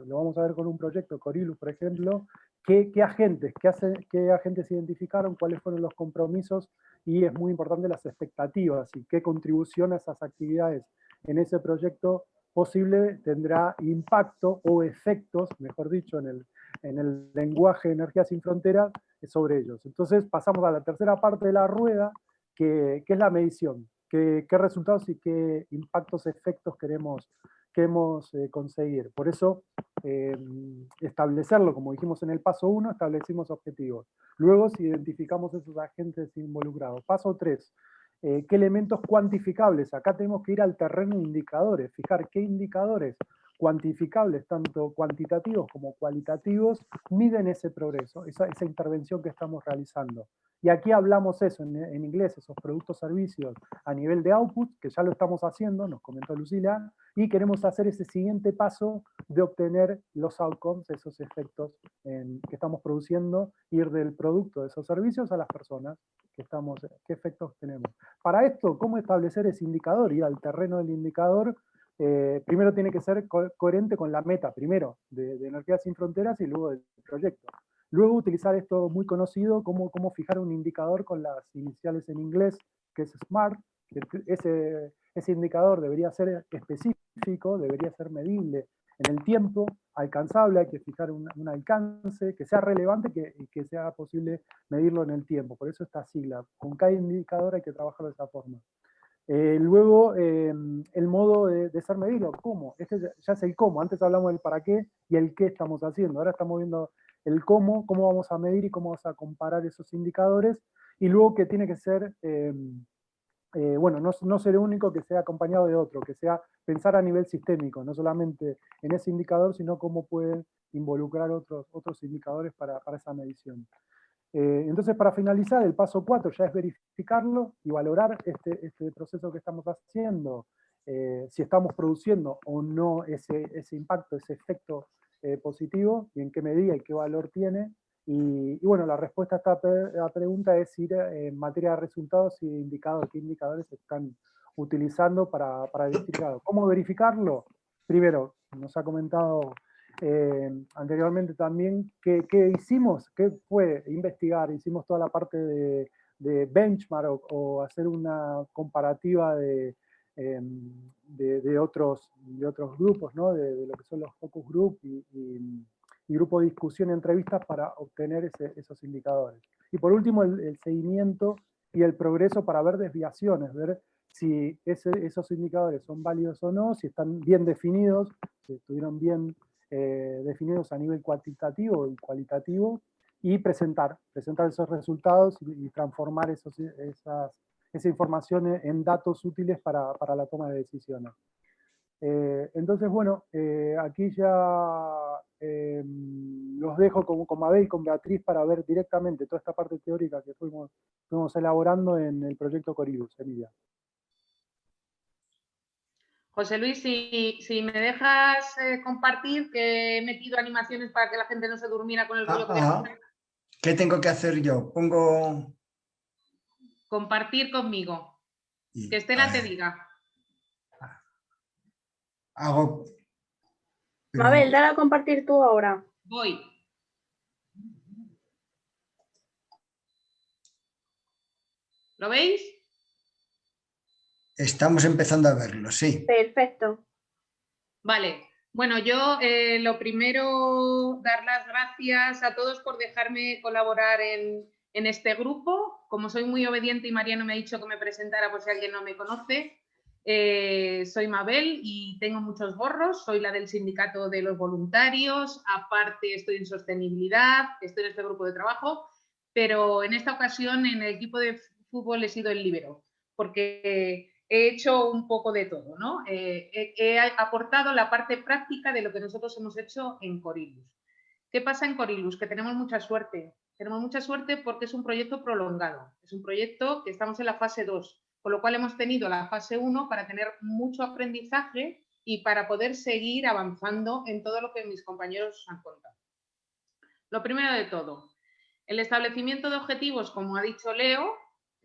lo vamos a ver con un proyecto, Corilus, por ejemplo, qué agentes identificaron, cuáles fueron los compromisos, y es muy importante las expectativas y qué contribución a esas actividades en ese proyecto posible tendrá impacto o efectos, mejor dicho, en el lenguaje de Energía Sin Fronteras sobre ellos. Entonces pasamos a la tercera parte de la rueda, que es la medición. ¿Qué resultados y qué impactos, efectos queremos conseguir? Por eso, establecerlo, como dijimos en el paso 1, establecimos objetivos. Luego, si identificamos esos agentes involucrados. Paso 3, ¿qué elementos cuantificables? Acá tenemos que ir al terreno de indicadores, fijar qué indicadores cuantificables, tanto cuantitativos como cualitativos, miden ese progreso, esa intervención que estamos realizando. Y aquí hablamos eso, en inglés, esos productos, servicios a nivel de output, que ya lo estamos haciendo, nos comentó Lucila, y queremos hacer ese siguiente paso de obtener los outcomes, esos efectos que estamos produciendo, ir del producto de esos servicios a las personas qué efectos tenemos. Para esto, ¿cómo establecer ese indicador? Ir al terreno del indicador. Primero tiene que ser coherente con la meta, primero de Energía Sin Fronteras y luego del proyecto. Luego utilizar esto muy conocido, cómo fijar un indicador con las iniciales en inglés, que es SMART. Ese indicador debería ser específico, debería ser medible en el tiempo, alcanzable, hay que fijar un alcance, que sea relevante y que sea posible medirlo en el tiempo. Por eso esta sigla. Con cada indicador hay que trabajarlo de esa forma. Luego, el modo de ser medido, ¿cómo? Este ya es el cómo. Antes hablamos del para qué y el qué estamos haciendo. Ahora estamos viendo el cómo vamos a medir y cómo vamos a comparar esos indicadores. Y luego que tiene que ser, bueno, no ser único, que sea acompañado de otro, que sea pensar a nivel sistémico, no solamente en ese indicador, sino cómo pueden involucrar otros indicadores para esa medición. Entonces, para finalizar, el paso 4 ya es verificarlo y valorar este proceso que estamos haciendo, si estamos produciendo o no ese impacto, ese efecto positivo, y en qué medida y qué valor tiene. Y bueno, la respuesta a esta pregunta es ir en materia de resultados y indicadores, qué indicadores se están utilizando para verificarlo. ¿Cómo verificarlo? Primero, nos ha comentado anteriormente también qué hicimos, qué fue investigar, hicimos toda la parte de benchmark o hacer una comparativa de otros grupos, ¿no? de lo que son los focus group y grupo de discusión y entrevistas para obtener esos indicadores. Y por último, el seguimiento y el progreso para ver desviaciones, ver si esos indicadores son válidos o no, si están bien definidos, si estuvieron bien definidos a nivel cuantitativo y cualitativo, y presentar esos resultados y transformar esa información en datos útiles para la toma de decisiones. Entonces, bueno, aquí ya los dejo con Mabel y con Beatriz para ver directamente toda esta parte teórica que fuimos elaborando en el proyecto Corilus, Emilia. José Luis, si me dejas compartir, que he metido animaciones para que la gente no se durmiera con el ruido que voy a hacer. ¿Qué tengo que hacer yo? Pongo... Compartir conmigo. Que Estela te diga. Hago... Mabel, dale a compartir tú ahora. Voy. ¿Lo veis? Estamos empezando a verlo, sí. Perfecto. Vale. Bueno, yo lo primero, dar las gracias a todos por dejarme colaborar en este grupo. Como soy muy obediente y Mariano me ha dicho que me presentara por si alguien no me conoce, soy Mabel y tengo muchos gorros. Soy la del sindicato de los voluntarios, aparte estoy en sostenibilidad, estoy en este grupo de trabajo, pero en esta ocasión en el equipo de fútbol he sido el líbero, porque he hecho un poco de todo, ¿no? He aportado la parte práctica de lo que nosotros hemos hecho en Corilus. ¿Qué pasa en Corilus? Que tenemos mucha suerte. Tenemos mucha suerte porque es un proyecto prolongado. Es un proyecto que estamos en la fase 2, con lo cual hemos tenido la fase 1 para tener mucho aprendizaje y para poder seguir avanzando en todo lo que mis compañeros han contado. Lo primero de todo, el establecimiento de objetivos, como ha dicho Leo,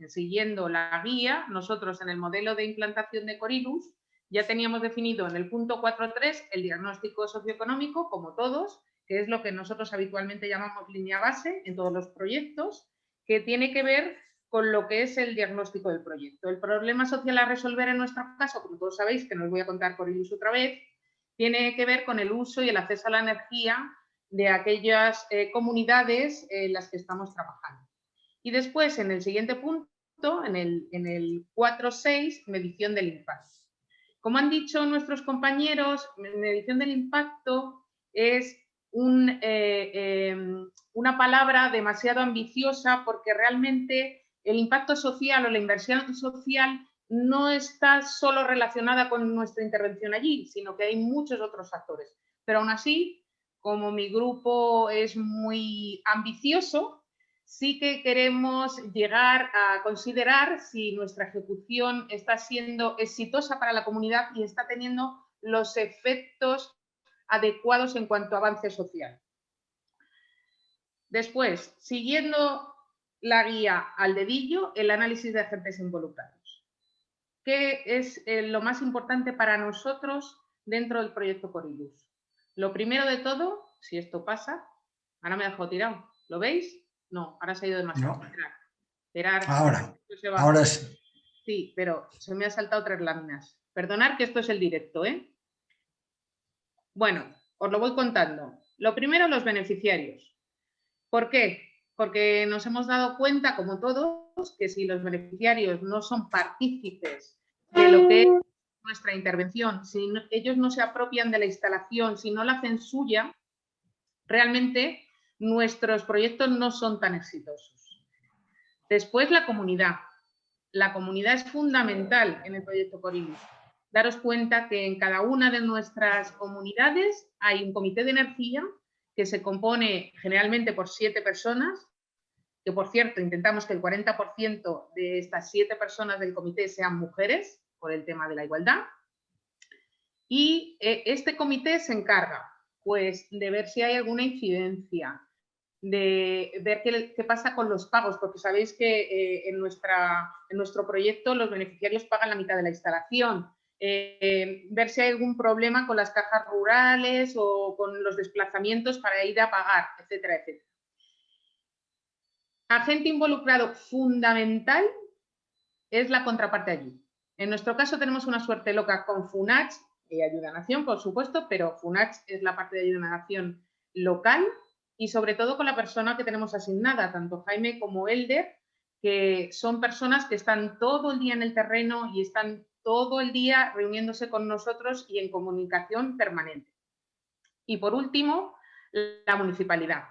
siguiendo la guía, nosotros en el modelo de implantación de Corylus ya teníamos definido en el punto 4.3 el diagnóstico socioeconómico, como todos, que es lo que nosotros habitualmente llamamos línea base en todos los proyectos, que tiene que ver con lo que es el diagnóstico del proyecto. El problema social a resolver en nuestro caso, como todos sabéis, que no os voy a contar Corylus otra vez, tiene que ver con el uso y el acceso a la energía de aquellas comunidades en las que estamos trabajando. Y después, en el siguiente punto, en el 4.6, medición del impacto. Como han dicho nuestros compañeros, medición del impacto es una palabra demasiado ambiciosa porque realmente el impacto social o la inversión social no está solo relacionada con nuestra intervención allí, sino que hay muchos otros factores. Pero aún así, como mi grupo es muy ambicioso, sí que queremos llegar a considerar si nuestra ejecución está siendo exitosa para la comunidad y está teniendo los efectos adecuados en cuanto a avance social. Después, siguiendo la guía al dedillo, el análisis de agentes involucrados. ¿Qué es lo más importante para nosotros dentro del proyecto Corylus? Lo primero de todo, si esto pasa, ahora me he dejado tirado, ¿lo veis? No, ahora se ha ido demasiado. No. Esperar. Ahora sí. Sí, pero se me han saltado 3 láminas. Perdonad que esto es el directo, ¿eh? Bueno, os lo voy contando. Lo primero, los beneficiarios. ¿Por qué? Porque nos hemos dado cuenta, como todos, que si los beneficiarios no son partícipes de lo que es nuestra intervención, si ellos no se apropian de la instalación, si no la hacen suya, realmente nuestros proyectos no son tan exitosos. Después, la comunidad. La comunidad es fundamental en el proyecto Corylus. Daros cuenta que en cada una de nuestras comunidades hay un comité de energía que se compone generalmente por 7 personas, que por cierto intentamos que el 40% de estas 7 personas del comité sean mujeres, por el tema de la igualdad. Y este comité se encarga, pues, de ver si hay alguna incidencia, de ver qué pasa con los pagos, porque sabéis que en nuestro proyecto los beneficiarios pagan la mitad de la instalación. Ver si hay algún problema con las cajas rurales o con los desplazamientos para ir a pagar, etcétera, etcétera. Agente involucrado fundamental es la contraparte allí. En nuestro caso tenemos una suerte loca con Funach y Ayuda a Nación, por supuesto, pero Funach es la parte de Ayuda a Nación local y sobre todo con la persona que tenemos asignada, tanto Jaime como Elder, que son personas que están todo el día en el terreno y están todo el día reuniéndose con nosotros y en comunicación permanente. Y por último, la municipalidad.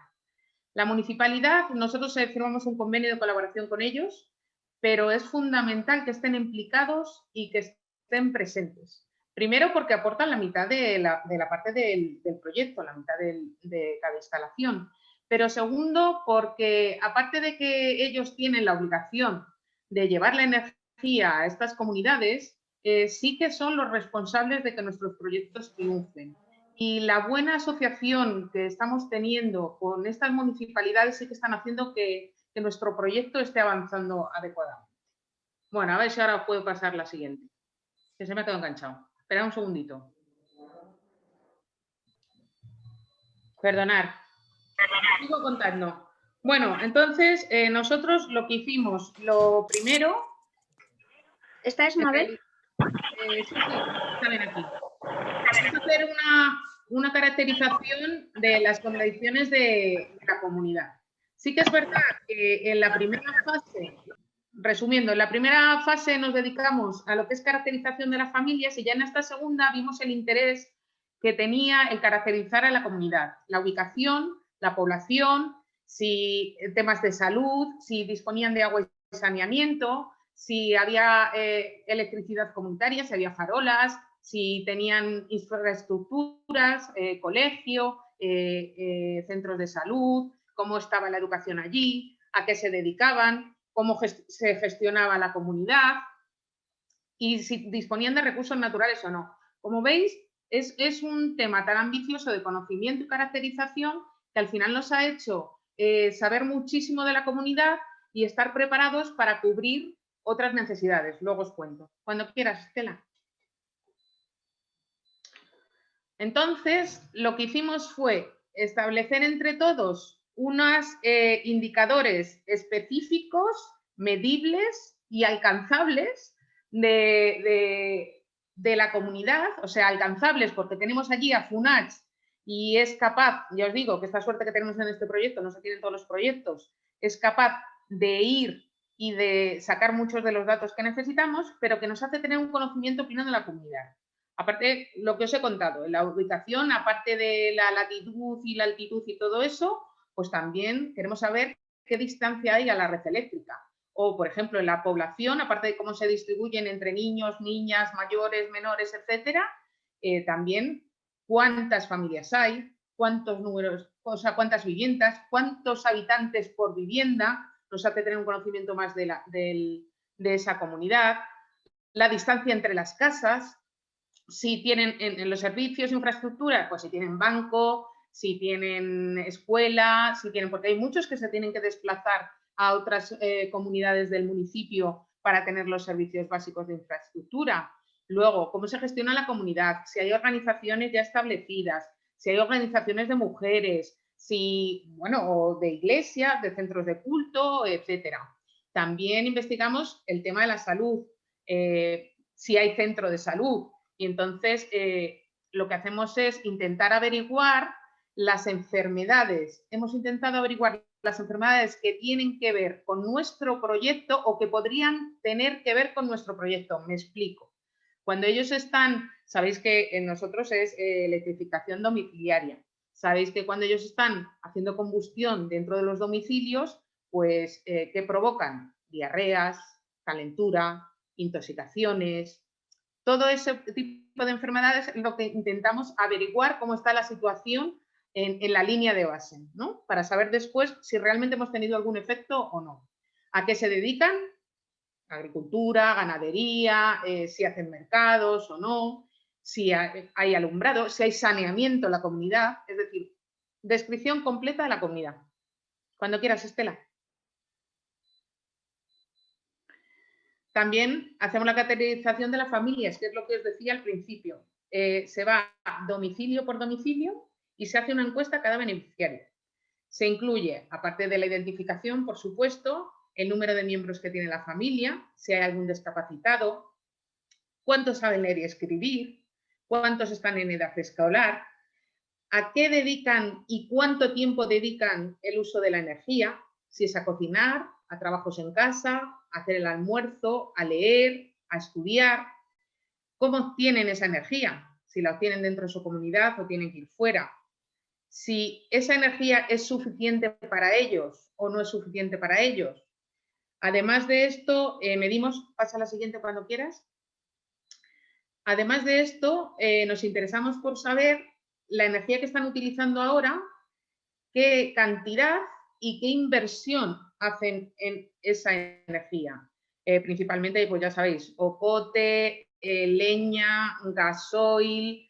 La municipalidad, nosotros firmamos un convenio de colaboración con ellos, pero es fundamental que estén implicados y que estén presentes. Primero porque aportan la mitad de la parte del proyecto, la mitad de cada instalación. Pero segundo porque aparte de que ellos tienen la obligación de llevar la energía a estas comunidades, sí que son los responsables de que nuestros proyectos triunfen. Y la buena asociación que estamos teniendo con estas municipalidades sí que están haciendo que nuestro proyecto esté avanzando adecuadamente. Bueno, a ver si ahora os puedo pasar la siguiente, que se me ha quedado enganchado. Esperad un segundito. Perdonad. Sigo contando. Bueno, entonces nosotros lo que hicimos, lo primero... ¿Esta es Mabel? Sí, está bien aquí. Es hacer una caracterización de las condiciones de la comunidad. Sí que es verdad que en la primera fase, resumiendo, en la primera fase nos dedicamos a lo que es caracterización de las familias y ya en esta segunda vimos el interés que tenía el caracterizar a la comunidad, la ubicación, la población, si temas de salud, si disponían de agua y saneamiento, si había electricidad comunitaria, si había farolas, si tenían infraestructuras, colegio, centros de salud, cómo estaba la educación allí, a qué se dedicaban, cómo se gestionaba la comunidad y si disponían de recursos naturales o no. Como veis, es un tema tan ambicioso de conocimiento y caracterización que al final nos ha hecho saber muchísimo de la comunidad y estar preparados para cubrir otras necesidades. Luego os cuento. Cuando quieras, Estela. Entonces, lo que hicimos fue establecer entre todos unos indicadores específicos, medibles y alcanzables de la comunidad, o sea, alcanzables porque tenemos allí a Funach y es capaz, ya os digo que esta suerte que tenemos en este proyecto, no se tiene en todos los proyectos, es capaz de ir y de sacar muchos de los datos que necesitamos, pero que nos hace tener un conocimiento pleno de la comunidad. Aparte, lo que os he contado, en la ubicación, aparte de la latitud y la altitud y todo eso, pues también queremos saber qué distancia hay a la red eléctrica. O, por ejemplo, en la población, aparte de cómo se distribuyen entre niños, niñas, mayores, menores, etcétera, también cuántas familias hay, cuántos números, o sea, cuántas viviendas, cuántos habitantes por vivienda, nos hace tener un conocimiento más de esa comunidad, la distancia entre las casas, si tienen en los servicios de infraestructura, pues si tienen banco, si tienen escuela, si tienen, porque hay muchos que se tienen que desplazar a otras comunidades del municipio para tener los servicios básicos de infraestructura. Luego, cómo se gestiona la comunidad, si hay organizaciones ya establecidas, si hay organizaciones de mujeres, si, bueno, o de iglesias, de centros de culto, etcétera. También investigamos el tema de la salud, si hay centro de salud. Y entonces lo que hacemos es intentar averiguar las enfermedades. Hemos intentado averiguar las enfermedades que tienen que ver con nuestro proyecto o que podrían tener que ver con nuestro proyecto. Me explico. Cuando ellos están, sabéis que en nosotros es electrificación domiciliaria. Sabéis que cuando ellos están haciendo combustión dentro de los domicilios, pues ¿qué provocan? Diarreas, calentura, intoxicaciones. Todo ese tipo de enfermedades es lo que intentamos averiguar cómo está la situación en la línea de base, ¿no? Para saber después si realmente hemos tenido algún efecto o no. ¿A qué se dedican? Agricultura, ganadería, si hacen mercados o no, si hay alumbrado, si hay saneamiento en la comunidad, es decir, descripción completa de la comunidad. Cuando quieras, Estela. También hacemos la categorización de las familias, que es lo que os decía al principio. Se va domicilio por domicilio y se hace una encuesta a cada beneficiario. Se incluye, aparte de la identificación, por supuesto, el número de miembros que tiene la familia, si hay algún discapacitado, cuántos saben leer y escribir, cuántos están en edad escolar, a qué dedican y cuánto tiempo dedican el uso de la energía, si es a cocinar, a trabajos en casa, a hacer el almuerzo, a leer, a estudiar, cómo obtienen esa energía, si la obtienen dentro de su comunidad o tienen que ir fuera, si esa energía es suficiente para ellos o no es suficiente para ellos. Además de esto, medimos, pasa a la siguiente cuando quieras. Además de esto, nos interesamos por saber la energía que están utilizando ahora, qué cantidad y qué inversión hacen en esa energía. Principalmente, pues ya sabéis, ocote, leña, gasoil,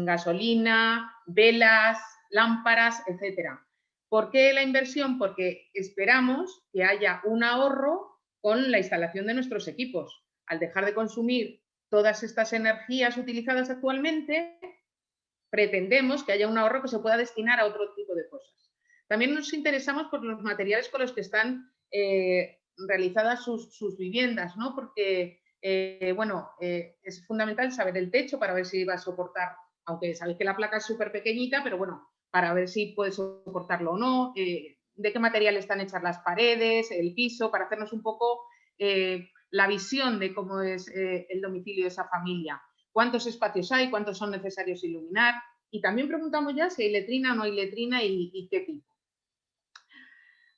gasolina, velas, lámparas, etcétera. ¿Por qué la inversión? Porque esperamos que haya un ahorro con la instalación de nuestros equipos. Al dejar de consumir todas estas energías utilizadas actualmente, pretendemos que haya un ahorro que se pueda destinar a otro tipo de cosas. También nos interesamos por los materiales con los que están realizadas sus viviendas, ¿no? Porque bueno, es fundamental saber el techo para ver si va a soportar, aunque sabéis que la placa es súper pequeñita, pero bueno, para ver si puede soportarlo o no, de qué material están hechas las paredes, el piso, para hacernos un poco la visión de cómo es el domicilio de esa familia, cuántos espacios hay, cuántos son necesarios iluminar, y también preguntamos ya si hay letrina o no hay letrina y qué tipo.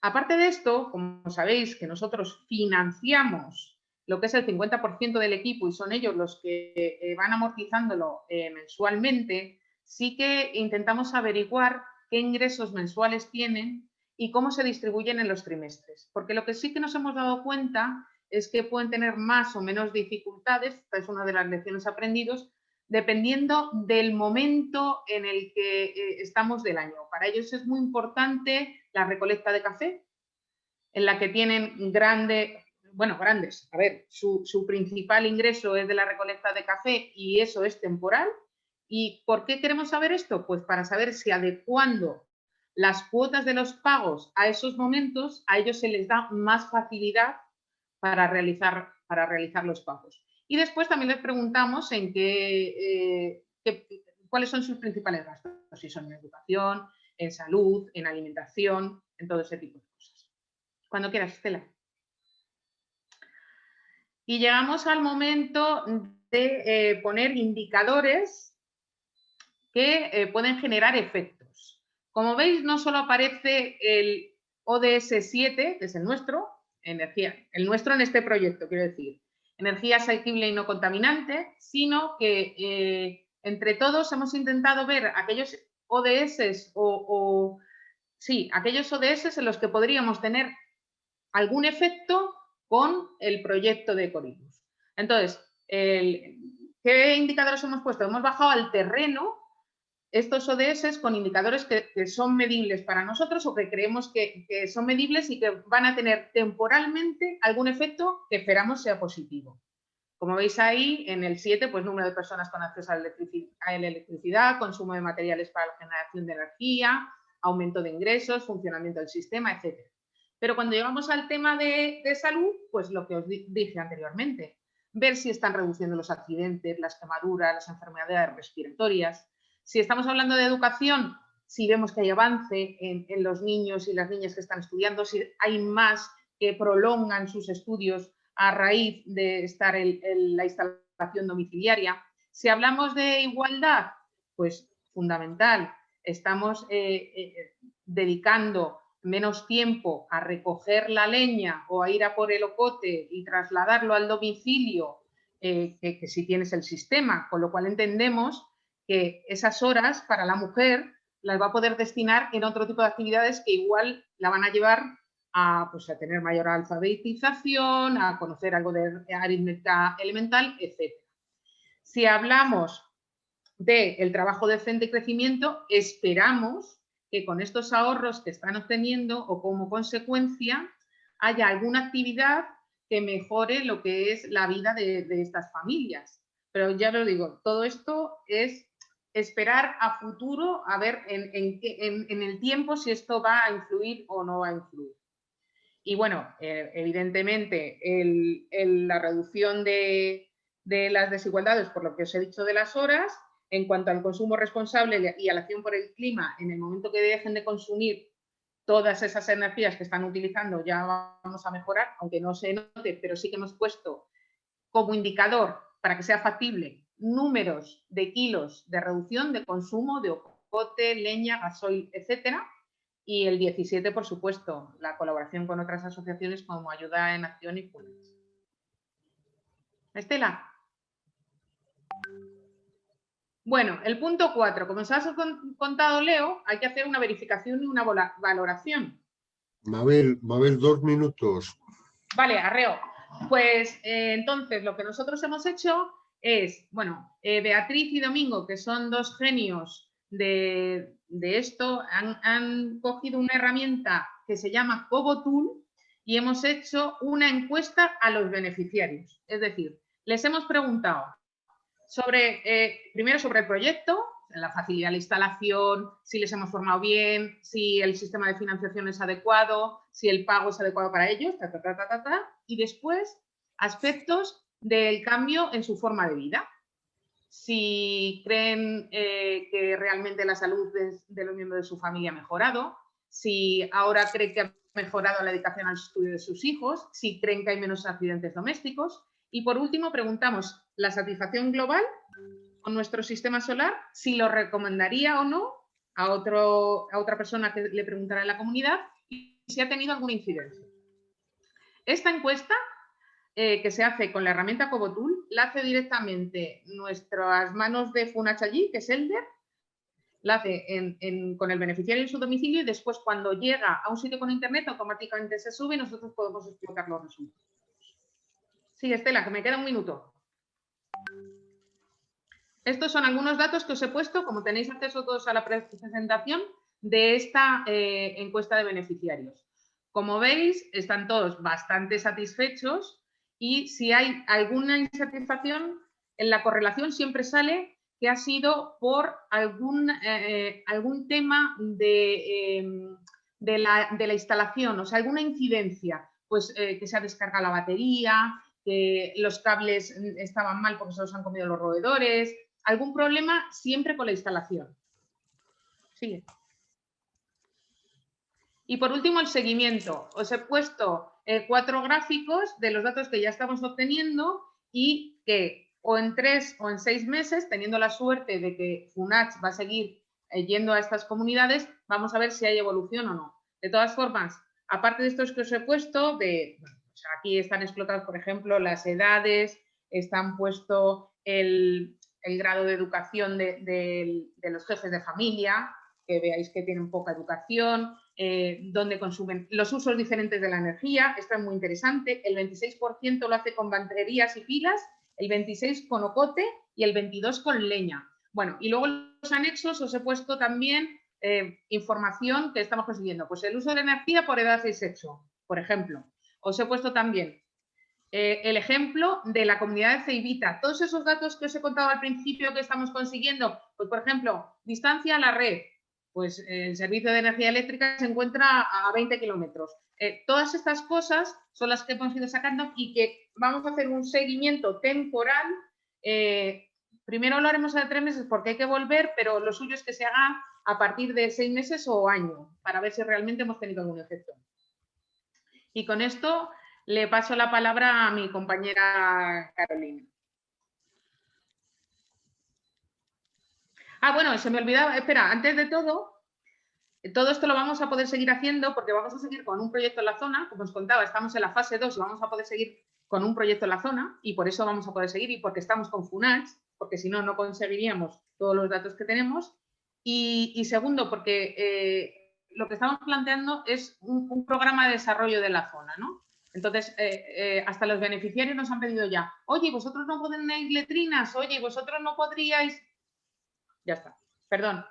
Aparte de esto, como sabéis que nosotros financiamos lo que es el 50% del equipo y son ellos los que van amortizándolo mensualmente, sí que intentamos averiguar qué ingresos mensuales tienen y cómo se distribuyen en los trimestres. Porque lo que sí que nos hemos dado cuenta es que pueden tener más o menos dificultades, esta es una de las lecciones aprendidas, dependiendo del momento en el que estamos del año. Para ellos es muy importante la recolecta de café, en la que tienen grandes, a ver, su principal ingreso es de la recolecta de café y eso es temporal. ¿Y por qué queremos saber esto? Pues para saber si adecuando las cuotas de los pagos a esos momentos, a ellos se les da más facilidad para realizar los pagos. Y después también les preguntamos en cuáles son sus principales gastos, si son en educación, en salud, en alimentación, en todo ese tipo de cosas. Cuando quieras, Estela. Y llegamos al momento de poner indicadores que pueden generar efectos. Como veis, no solo aparece el ODS 7, que es el nuestro, energía, el nuestro en este proyecto, quiero decir, energía asequible y no contaminante, sino que entre todos hemos intentado ver aquellos ODS aquellos ODS en los que podríamos tener algún efecto con el proyecto de Ecolibus. Entonces, ¿qué indicadores hemos puesto? Hemos bajado al terreno estos ODS con indicadores que son medibles para nosotros o que creemos que son medibles y que van a tener temporalmente algún efecto que esperamos sea positivo. Como veis ahí, en el 7, pues número de personas con acceso a la electricidad, consumo de materiales para la generación de energía, aumento de ingresos, funcionamiento del sistema, etc. Pero cuando llegamos al tema de salud, pues lo que os dije anteriormente, ver si están reduciendo los accidentes, las quemaduras, las enfermedades respiratorias. Si estamos hablando de educación, si vemos que hay avance en los niños y las niñas que están estudiando, si hay más que prolongan sus estudios a raíz de estar en la instalación domiciliaria. Si hablamos de igualdad, pues fundamental. Estamos dedicando menos tiempo a recoger la leña o a ir a por el ocote y trasladarlo al domicilio que si tienes el sistema, con lo cual entendemos que esas horas para la mujer las va a poder destinar en otro tipo de actividades que igual la van a llevar a tener mayor alfabetización, a conocer algo de aritmética elemental, etc. Si hablamos del trabajo decente y crecimiento, esperamos que con estos ahorros que están obteniendo o como consecuencia haya alguna actividad que mejore lo que es la vida de estas familias. Pero ya lo digo, todo esto es esperar a futuro a ver en el tiempo si esto va a influir o no va a influir. Y bueno, evidentemente la reducción de las desigualdades, por lo que os he dicho de las horas, en cuanto al consumo responsable y a la acción por el clima, en el momento que dejen de consumir todas esas energías que están utilizando ya vamos a mejorar, aunque no se note, pero sí que hemos puesto como indicador para que sea factible números de kilos de reducción de consumo de ocote, leña, gasoil, etcétera. Y el 17, por supuesto, la colaboración con otras asociaciones como Ayuda en Acción y Funes. Estela. Bueno, el punto 4. Como os ha contado Leo, hay que hacer una verificación y una valoración. Mabel, 2 minutos. Vale, arreo. Pues entonces lo que nosotros hemos hecho es, Beatriz y Domingo, que son dos genios de esto, han cogido una herramienta que se llama Cobotool y hemos hecho una encuesta a los beneficiarios. Es decir, les hemos preguntado primero sobre el proyecto, la facilidad de la instalación, si les hemos formado bien, si el sistema de financiación es adecuado, si el pago es adecuado para ellos, y después aspectos del cambio en su forma de vida. Si creen que realmente la salud de los miembros de su familia ha mejorado, si ahora creen que ha mejorado la dedicación al estudio de sus hijos, si creen que hay menos accidentes domésticos. Y por último preguntamos la satisfacción global con nuestro sistema solar, si lo recomendaría o no a otra persona que le preguntara en la comunidad y si ha tenido alguna incidencia. Esta encuesta que se hace con la herramienta Cobotool, la hace directamente nuestras manos de Funachallí, que es Elder, la hace con el beneficiario en su domicilio y después cuando llega a un sitio con internet automáticamente se sube y nosotros podemos explicar los resultados. Sí, Estela, que me queda un minuto. Estos son algunos datos que os he puesto, como tenéis acceso todos a la presentación, de esta encuesta de beneficiarios. Como veis, están todos bastante satisfechos y si hay alguna insatisfacción, en la correlación siempre sale que ha sido por algún tema de la instalación, o sea, alguna incidencia, pues que se ha descargado la batería, que los cables estaban mal porque se los han comido los roedores, algún problema siempre con la instalación. Sigue. Y por último, el seguimiento. Os he puesto 4 gráficos de los datos que ya estamos obteniendo y que o en 3 o en 6 meses, teniendo la suerte de que Funach va a seguir yendo a estas comunidades, vamos a ver si hay evolución o no. De todas formas, aparte de estos que os he puesto, pues aquí están explotadas, por ejemplo, las edades, están puesto el grado de educación de los jefes de familia, que veáis que tienen poca educación, donde consumen los usos diferentes de la energía. Esto es muy interesante. El 26% lo hace con baterías y pilas, el 26% con ocote y el 22% con leña. Bueno, y luego en los anexos os he puesto también información que estamos consiguiendo. Pues el uso de energía por edad y sexo, por ejemplo. Os he puesto también el ejemplo de la comunidad de Ceibita. Todos esos datos que os he contado al principio que estamos consiguiendo, pues por ejemplo, distancia a la red, pues el servicio de energía eléctrica se encuentra a 20 kilómetros. Todas estas cosas son las que hemos ido sacando y que vamos a hacer un seguimiento temporal. Primero lo haremos a 3 meses porque hay que volver, pero lo suyo es que se haga a partir de 6 meses o año para ver si realmente hemos tenido algún efecto. Y con esto le paso la palabra a mi compañera Carolina. Ah, bueno, se me olvidaba, espera, antes de todo esto lo vamos a poder seguir haciendo porque vamos a seguir con un proyecto en la zona, como os contaba, estamos en la fase 2 y vamos a poder seguir con un proyecto en la zona y por eso vamos a poder seguir y porque estamos con Funach, porque si no, no conseguiríamos todos los datos que tenemos. Y segundo, porque lo que estamos planteando es un programa de desarrollo de la zona, ¿no? Entonces, hasta los beneficiarios nos han pedido ya, oye, vosotros no ponéis letrinas, oye, vosotros no podríais... Ya está, perdón.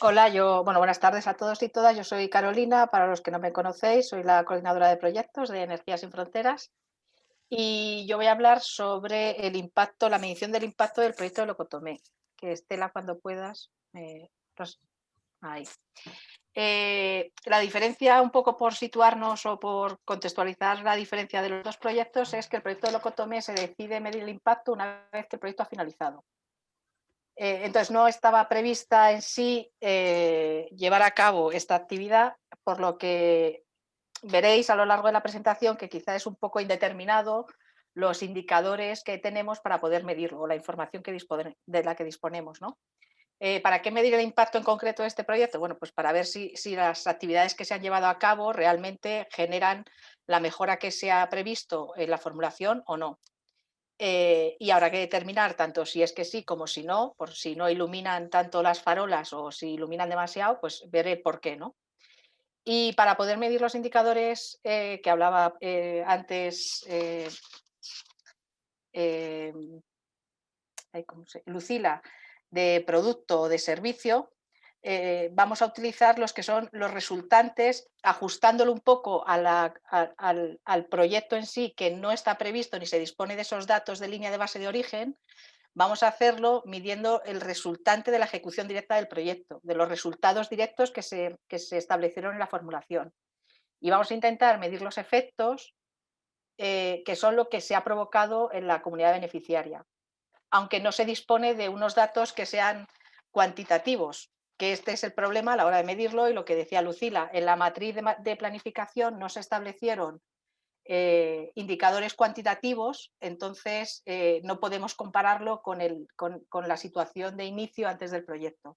Hola, buenas tardes a todos y todas. Yo soy Carolina, para los que no me conocéis, soy la coordinadora de proyectos de Energías Sin Fronteras y yo voy a hablar sobre el impacto, la medición del impacto del proyecto de Locotomé. Que Estela, cuando puedas, ahí. La diferencia, un poco por situarnos o por contextualizar la diferencia de los dos proyectos, es que el proyecto de Locotomé se decide medir el impacto una vez que el proyecto ha finalizado. Entonces no estaba prevista en sí llevar a cabo esta actividad, por lo que veréis a lo largo de la presentación que quizá es un poco indeterminado los indicadores que tenemos para poder medirlo, o la información de la que disponemos, ¿no? ¿Para qué medir el impacto en concreto de este proyecto? Bueno, pues para ver si las actividades que se han llevado a cabo realmente generan la mejora que se ha previsto en la formulación o no. Y habrá que determinar tanto si es que sí como si no, por si no iluminan tanto las farolas o si iluminan demasiado, pues ver el por qué, ¿no? Y para poder medir los indicadores que hablaba antes Lucila, de producto o de servicio, vamos a utilizar los que son los resultantes, ajustándolo un poco al proyecto en sí, que no está previsto ni se dispone de esos datos de línea de base de origen. Vamos a hacerlo midiendo el resultante de la ejecución directa del proyecto, de los resultados directos que se establecieron en la formulación. Y vamos a intentar medir los efectos que son lo que se ha provocado en la comunidad beneficiaria, aunque no se dispone de unos datos que sean cuantitativos, que este es el problema a la hora de medirlo, y lo que decía Lucila, en la matriz de planificación no se establecieron indicadores cuantitativos, entonces no podemos compararlo con la situación de inicio antes del proyecto.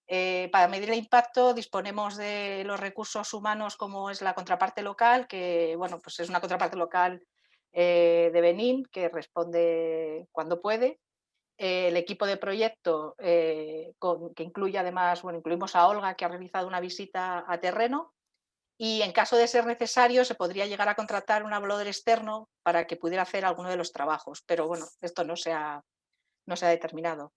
Para medir el impacto disponemos de los recursos humanos como es la contraparte local, que pues es una contraparte local de Benín que responde cuando puede. El equipo de proyecto que incluye además, incluimos a Olga, que ha realizado una visita a terreno, y en caso de ser necesario se podría llegar a contratar un evaluador externo para que pudiera hacer alguno de los trabajos, pero esto no se ha determinado.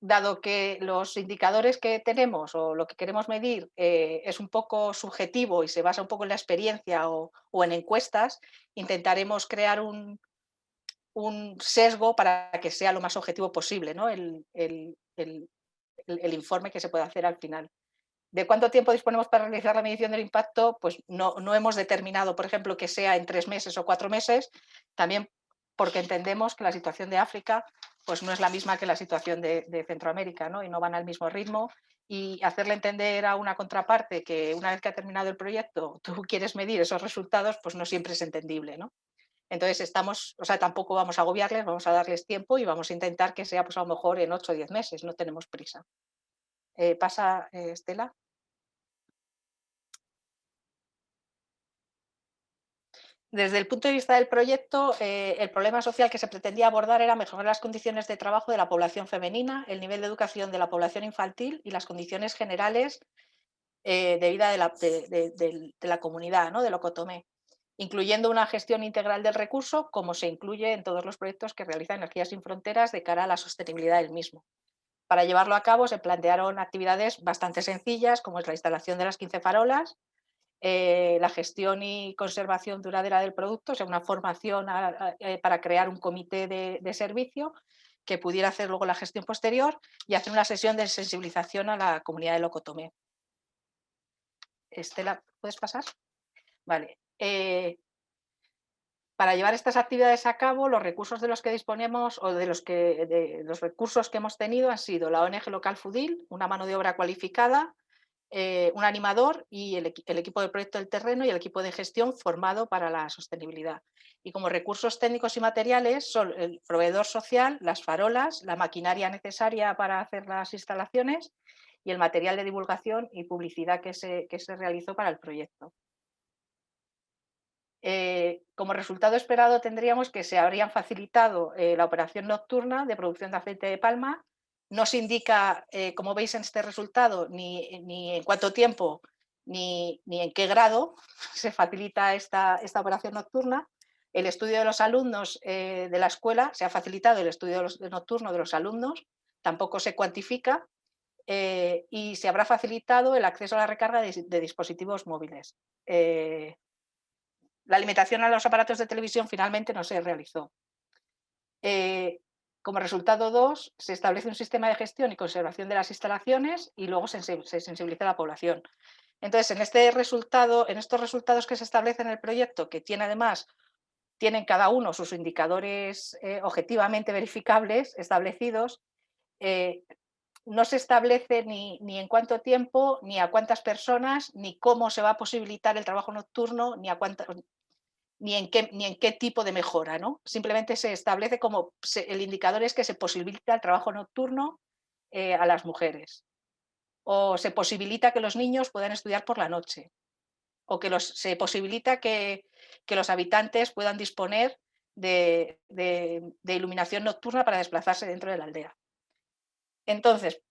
dado que los indicadores que tenemos o lo que queremos medir es un poco subjetivo y se basa un poco en la experiencia o en encuestas, intentaremos crear un sesgo para que sea lo más objetivo posible, ¿no? el informe que se puede hacer al final. ¿De cuánto tiempo disponemos para realizar la medición del impacto? Pues no hemos determinado, por ejemplo, que sea en 3 meses o 4 meses, también porque entendemos que la situación de África pues no es la misma que la situación de Centroamérica, ¿no? Y no van al mismo ritmo, y hacerle entender a una contraparte que una vez que ha terminado el proyecto tú quieres medir esos resultados, pues no siempre es entendible, ¿no? Entonces tampoco vamos a agobiarles, vamos a darles tiempo y vamos a intentar que sea pues a lo mejor en 8 o 10 meses, no tenemos prisa. Pasa, Estela. Desde el punto de vista del proyecto, el problema social que se pretendía abordar era mejorar las condiciones de trabajo de la población femenina, el nivel de educación de la población infantil y las condiciones generales de vida de la comunidad, ¿no? Del Ocotomé, incluyendo una gestión integral del recurso, como se incluye en todos los proyectos que realiza Energías Sin Fronteras de cara a la sostenibilidad del mismo. Para llevarlo a cabo se plantearon actividades bastante sencillas, como es la instalación de las 15 farolas, la gestión y conservación duradera del producto, o sea, una formación para crear un comité de servicio que pudiera hacer luego la gestión posterior y hacer una sesión de sensibilización a la comunidad de Ocotomé. Estela, ¿puedes pasar? Vale. Para llevar estas actividades a cabo, los recursos de los que disponemos o de los recursos que hemos tenido han sido la ONG local FUDIL, una mano de obra cualificada, un animador y el equipo de proyecto del terreno y el equipo de gestión formado para la sostenibilidad. Y como recursos técnicos y materiales son el proveedor social, las farolas, la maquinaria necesaria para hacer las instalaciones y el material de divulgación y publicidad que se realizó para el proyecto. Como resultado esperado tendríamos que se habrían facilitado la operación nocturna de producción de aceite de palma. No se indica, como veis en este resultado, ni en cuánto tiempo ni en qué grado se facilita esta operación nocturna. El estudio de los alumnos de la escuela, se ha facilitado el estudio nocturno de los alumnos, tampoco se cuantifica, y se habrá facilitado el acceso a la recarga de dispositivos móviles. La alimentación a los aparatos de televisión finalmente no se realizó. Como resultado 2, se establece un sistema de gestión y conservación de las instalaciones y luego se sensibiliza a la población. Entonces, en estos resultados que se establecen en el proyecto, que tienen cada uno sus indicadores objetivamente verificables establecidos, no se establece ni en cuánto tiempo, ni a cuántas personas, ni cómo se va a posibilitar el trabajo nocturno, ni en qué tipo de mejora, ¿no? Simplemente se establece como el indicador es que se posibilita el trabajo nocturno a las mujeres, o se posibilita que los niños puedan estudiar por la noche, o que se posibilita que los habitantes puedan disponer de iluminación nocturna para desplazarse dentro de la aldea. Entonces,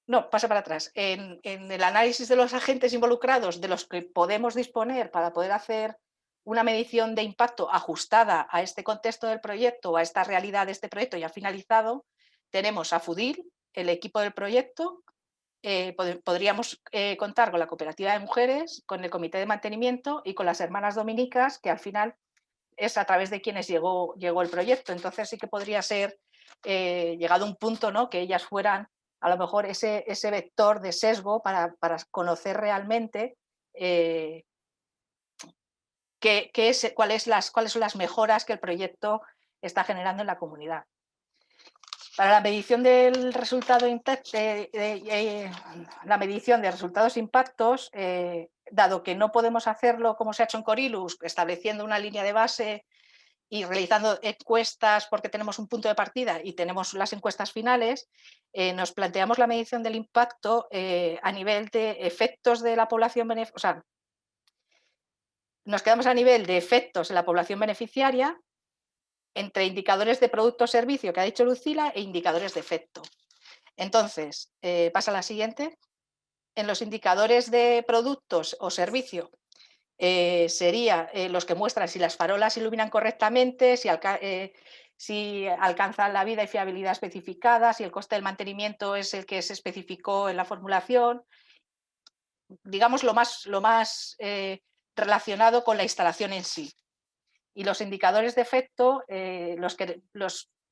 no, pasa para atrás. En el análisis de los agentes involucrados de los que podemos disponer para poder hacer una medición de impacto ajustada a este contexto del proyecto o a esta realidad de este proyecto ya finalizado, tenemos a FUDIL, el equipo del proyecto, podríamos contar con la cooperativa de mujeres, con el comité de mantenimiento y con las hermanas dominicas, que al final es a través de quienes llegó el proyecto. Entonces sí que podría ser, llegado a un punto, ¿no?, que ellas fueran a lo mejor ese vector de sesgo para conocer realmente cuáles son las mejoras que el proyecto está generando en la comunidad. Para la medición del resultado, la medición de resultados impactos, dado que no podemos hacerlo como se ha hecho en Corilus, estableciendo una línea de base y realizando encuestas porque tenemos un punto de partida y tenemos las encuestas finales, nos planteamos la medición del impacto a nivel de efectos de la población beneficiaria, o sea, nos quedamos a nivel de efectos en la población beneficiaria entre indicadores de producto o servicio que ha dicho Lucila e indicadores de efecto. Entonces, pasa a la siguiente. En los indicadores de productos o servicio sería los que muestran si las farolas iluminan correctamente, si alcanzan la vida y fiabilidad especificadas, si el coste del mantenimiento es el que se especificó en la formulación, digamos lo más relacionado con la instalación en sí. Y los indicadores de efecto,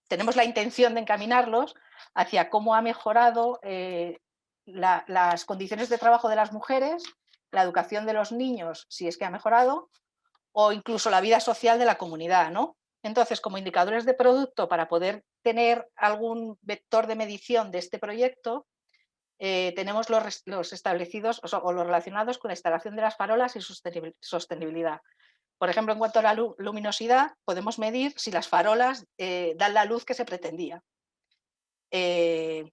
tenemos la intención de encaminarlos hacia cómo ha mejorado las condiciones de trabajo de las mujeres, la educación de los niños, si es que ha mejorado, o incluso la vida social de la comunidad, ¿no? Entonces, como indicadores de producto, para poder tener algún vector de medición de este proyecto, tenemos los establecidos o los relacionados con la instalación de las farolas y sostenibilidad. Por ejemplo, en cuanto a la luminosidad, podemos medir si las farolas dan la luz que se pretendía. Si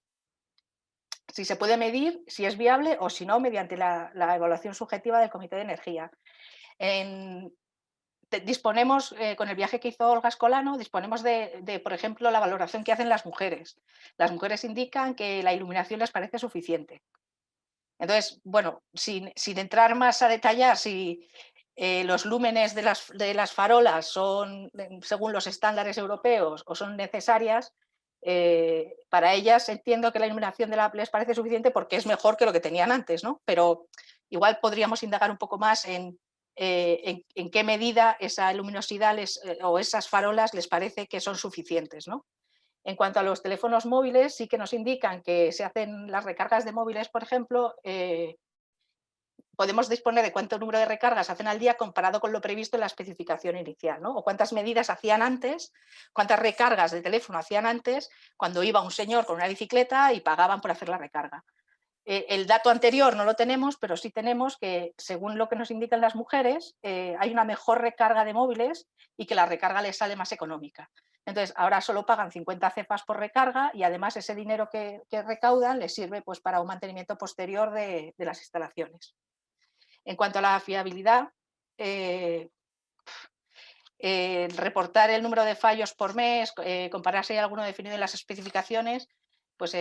se puede medir, si es viable o si no, mediante la evaluación subjetiva del Comité de Energía. Disponemos, con el viaje que hizo Olga Escolano, disponemos de, por ejemplo, la valoración que hacen las mujeres. Las mujeres indican que la iluminación les parece suficiente. Entonces, bueno, sin entrar más a detallar si los lúmenes de las farolas son según los estándares europeos o son necesarias, para ellas entiendo que la iluminación les parece suficiente porque es mejor que lo que tenían antes, ¿no? Pero igual podríamos indagar un poco más en qué medida esa luminosidad o esas farolas les parece que son suficientes, ¿no? En cuanto a los teléfonos móviles, sí que nos indican que se hacen las recargas de móviles, por ejemplo, podemos disponer de cuánto número de recargas hacen al día comparado con lo previsto en la especificación inicial, ¿no? O cuántas medidas hacían antes, cuántas recargas de teléfono hacían antes cuando iba un señor con una bicicleta y pagaban por hacer la recarga. El dato anterior no lo tenemos, pero sí tenemos que, según lo que nos indican las mujeres, hay una mejor recarga de móviles y que la recarga les sale más económica. Entonces, ahora solo pagan 50 cefas por recarga y además ese dinero que recaudan les sirve pues, para un mantenimiento posterior de las instalaciones. En cuanto a la fiabilidad, reportar el número de fallos por mes, comparar si hay alguno definido en las especificaciones, pues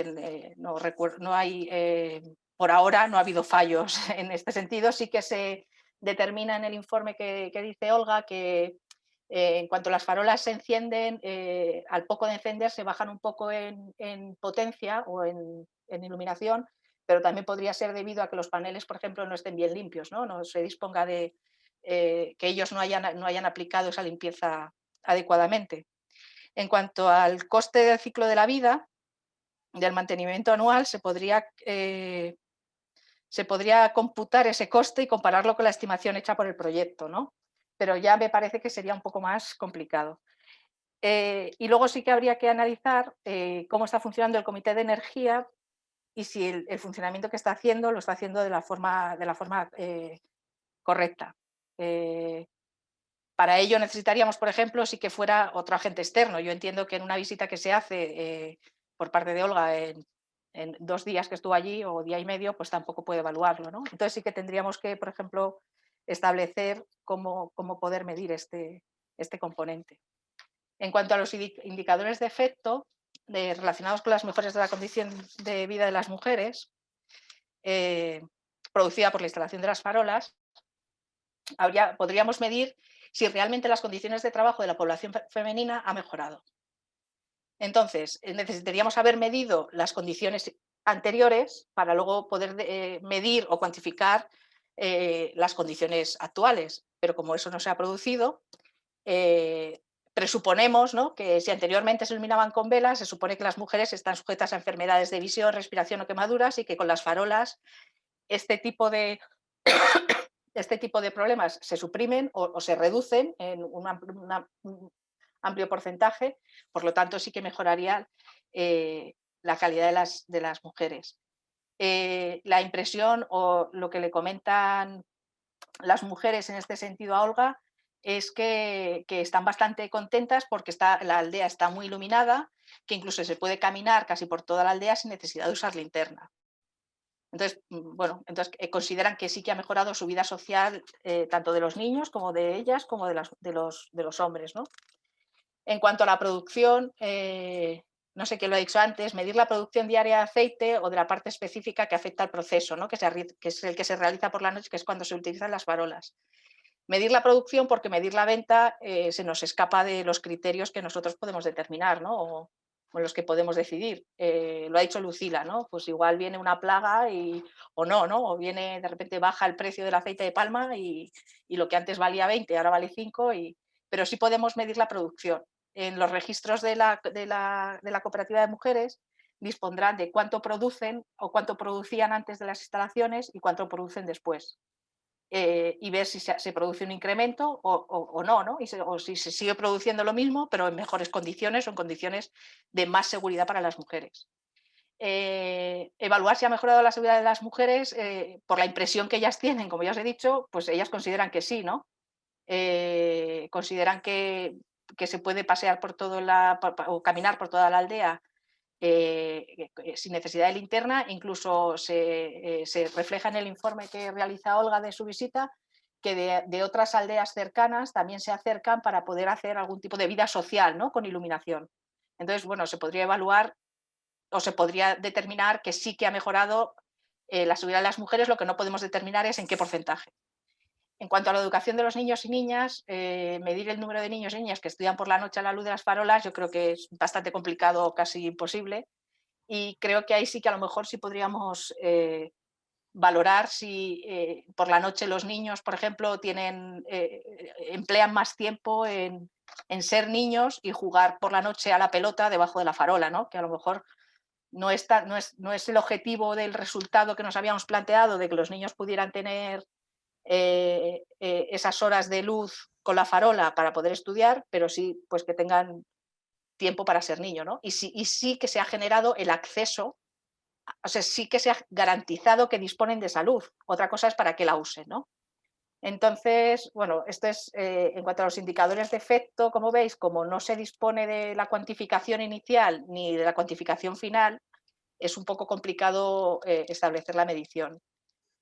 no hay, por ahora no ha habido fallos en este sentido. Sí que se determina en el informe que dice Olga que en cuanto las farolas se encienden, al poco de encender se bajan un poco en potencia o en iluminación, pero también podría ser debido a que los paneles, por ejemplo, no estén bien limpios, no se disponga de que ellos no hayan aplicado esa limpieza adecuadamente. En cuanto al coste del ciclo de la vida, del mantenimiento anual, se podría computar ese coste y compararlo con la estimación hecha por el proyecto, ¿no? Pero ya me parece que sería un poco más complicado. Y luego sí que habría que analizar cómo está funcionando el Comité de Energía y si el funcionamiento que está haciendo lo está haciendo de la forma correcta. Para ello necesitaríamos, por ejemplo, sí que fuera otro agente externo. Yo entiendo que en una visita que se hace por parte de Olga en 2 días que estuvo allí o día y medio, pues tampoco puede evaluarlo, ¿no? Entonces sí que tendríamos que, por ejemplo, establecer cómo poder medir este componente. En cuanto a los indicadores de efecto relacionados con las mejoras de la condición de vida de las mujeres, producida por la instalación de las farolas, podríamos medir si realmente las condiciones de trabajo de la población femenina ha mejorado. Entonces, necesitaríamos haber medido las condiciones anteriores para luego poder medir o cuantificar las condiciones actuales. Pero como eso no se ha producido, presuponemos, ¿no?, que si anteriormente se iluminaban con velas, se supone que las mujeres están sujetas a enfermedades de visión, respiración o quemaduras y que con las farolas este tipo de problemas se suprimen o se reducen en un amplio porcentaje, por lo tanto sí que mejoraría la calidad de las mujeres. La impresión o lo que le comentan las mujeres en este sentido a Olga es que están bastante contentas porque la aldea está muy iluminada, que incluso se puede caminar casi por toda la aldea sin necesidad de usar linterna. Entonces, bueno, consideran que sí que ha mejorado su vida social, tanto de los niños como de ellas, como de los hombres, ¿no? En cuanto a la producción, no sé quién lo ha dicho antes, medir la producción diaria de aceite o de la parte específica que afecta al proceso, ¿no?, que es el que se realiza por la noche, que es cuando se utilizan las farolas. Medir la producción, porque medir la venta se nos escapa de los criterios que nosotros podemos determinar, ¿no? O los que podemos decidir. Lo ha dicho Lucila, ¿no? Pues igual viene una plaga o no, ¿no? O viene, de repente baja el precio del aceite de palma y lo que antes valía 20 ahora vale 5, pero sí podemos medir la producción. En los registros de la cooperativa de mujeres dispondrán de cuánto producen o cuánto producían antes de las instalaciones y cuánto producen después. Y ver si se produce un incremento o no, ¿no? O si se sigue produciendo lo mismo, pero en mejores condiciones o en condiciones de más seguridad para las mujeres. Evaluar si ha mejorado la seguridad de las mujeres, por la impresión que ellas tienen, como ya os he dicho, pues ellas consideran que sí, ¿no? Consideran que se puede pasear por o caminar por toda la aldea sin necesidad de linterna. Incluso se refleja en el informe que realiza Olga de su visita, que de otras aldeas cercanas también se acercan para poder hacer algún tipo de vida social, ¿no? Con iluminación. Entonces, bueno, se podría evaluar o se podría determinar que sí que ha mejorado la seguridad de las mujeres. Lo que no podemos determinar es en qué porcentaje. En cuanto a la educación de los niños y niñas, medir el número de niños y niñas que estudian por la noche a la luz de las farolas, yo creo que es bastante complicado, casi imposible, y creo que ahí sí que a lo mejor sí podríamos valorar si por la noche los niños, por ejemplo, emplean más tiempo en ser niños y jugar por la noche a la pelota debajo de la farola, ¿no? Que a lo mejor no es el objetivo del resultado que nos habíamos planteado, de que los niños pudieran tener esas horas de luz con la farola para poder estudiar, pero sí pues que tengan tiempo para ser niño, ¿no? Y sí que se ha generado el acceso, o sea, sí que se ha garantizado que disponen de salud. Otra cosa es para qué la usen, ¿no? Entonces, bueno, esto es en cuanto a los indicadores de efecto. Como veis, como no se dispone de la cuantificación inicial ni de la cuantificación final, es un poco complicado establecer la medición.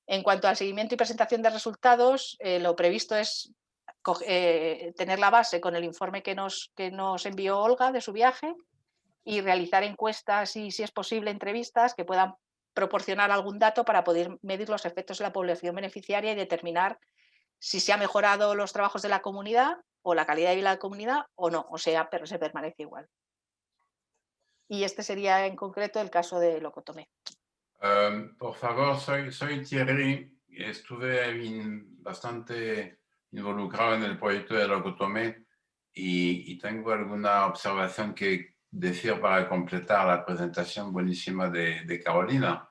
En cuanto al seguimiento y presentación de resultados, lo previsto es tener la base con el informe que nos envió Olga de su viaje y realizar encuestas y, si es posible, entrevistas que puedan proporcionar algún dato para poder medir los efectos de la población beneficiaria y determinar si se han mejorado los trabajos de la comunidad o la calidad de vida de la comunidad o no, o sea, pero se permanece igual. Y este sería en concreto el caso de Locotomé. Por favor, soy Thierry, estuve bastante involucrado en el proyecto de Locotomé y tengo alguna observación que decir para completar la presentación buenísima de Carolina.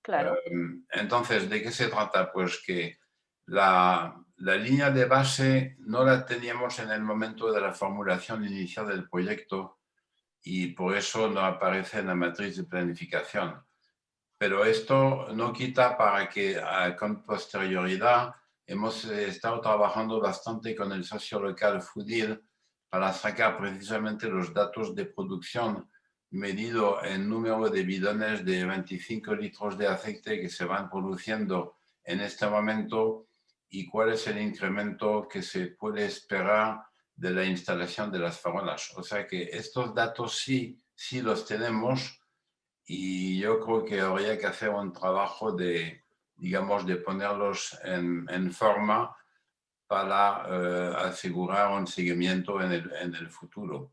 Claro. Entonces, ¿de qué se trata? Pues que la línea de base no la teníamos en el momento de la formulación inicial del proyecto y por eso no aparece en la matriz de planificación. Pero esto no quita para que con posterioridad hemos estado trabajando bastante con el socio local Foodil para sacar precisamente los datos de producción medido en número de bidones de 25 litros de aceite que se van produciendo en este momento y cuál es el incremento que se puede esperar de la instalación de las farolas. O sea que estos datos sí los tenemos. Y yo creo que habría que hacer un trabajo de ponerlos en forma para asegurar un seguimiento en el futuro.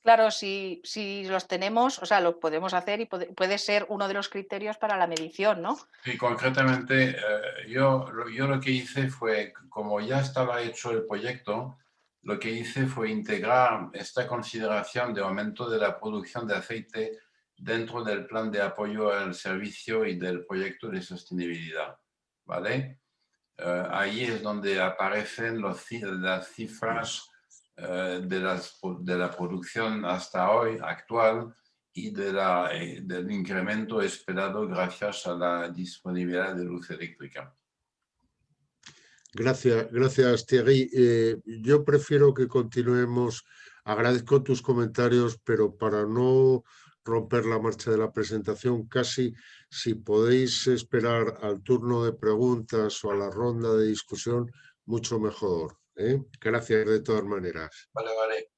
Claro, si los tenemos, o sea, lo podemos hacer y puede ser uno de los criterios para la medición, ¿no? Sí, concretamente, yo lo que hice fue, como ya estaba hecho el proyecto, lo que hice fue integrar esta consideración de aumento de la producción de aceite dentro del plan de apoyo al servicio y del proyecto de sostenibilidad, ¿vale? Ahí es donde aparecen las cifras de la producción hasta hoy actual y del incremento esperado gracias a la disponibilidad de luz eléctrica. Gracias Thierry. Yo prefiero que continuemos. Agradezco tus comentarios, pero para no romper la marcha de la presentación, casi si podéis esperar al turno de preguntas o a la ronda de discusión, mucho mejor. Gracias de todas maneras. Vale.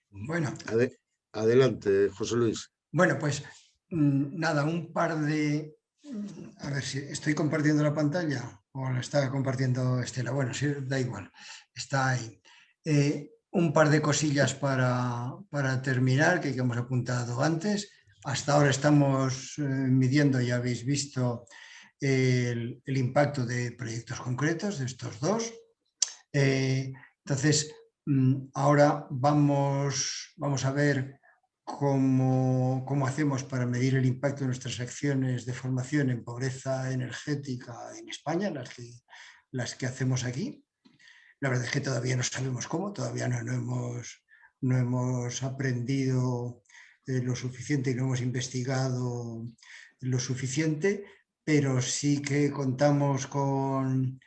Bueno. Adelante, José Luis. Bueno, pues nada, un par de A ver si estoy compartiendo la pantalla o la está compartiendo Estela. Bueno, sí, da igual, está ahí. Un par de cosillas para terminar que hemos apuntado antes. Hasta ahora estamos midiendo, ya habéis visto, el impacto de proyectos concretos de estos dos. Entonces, ahora vamos a ver cómo hacemos para medir el impacto de nuestras acciones de formación en pobreza energética en España, las que hacemos aquí. La verdad es que todavía no sabemos cómo, todavía no hemos aprendido lo suficiente y no hemos investigado lo suficiente, pero sí que contamos con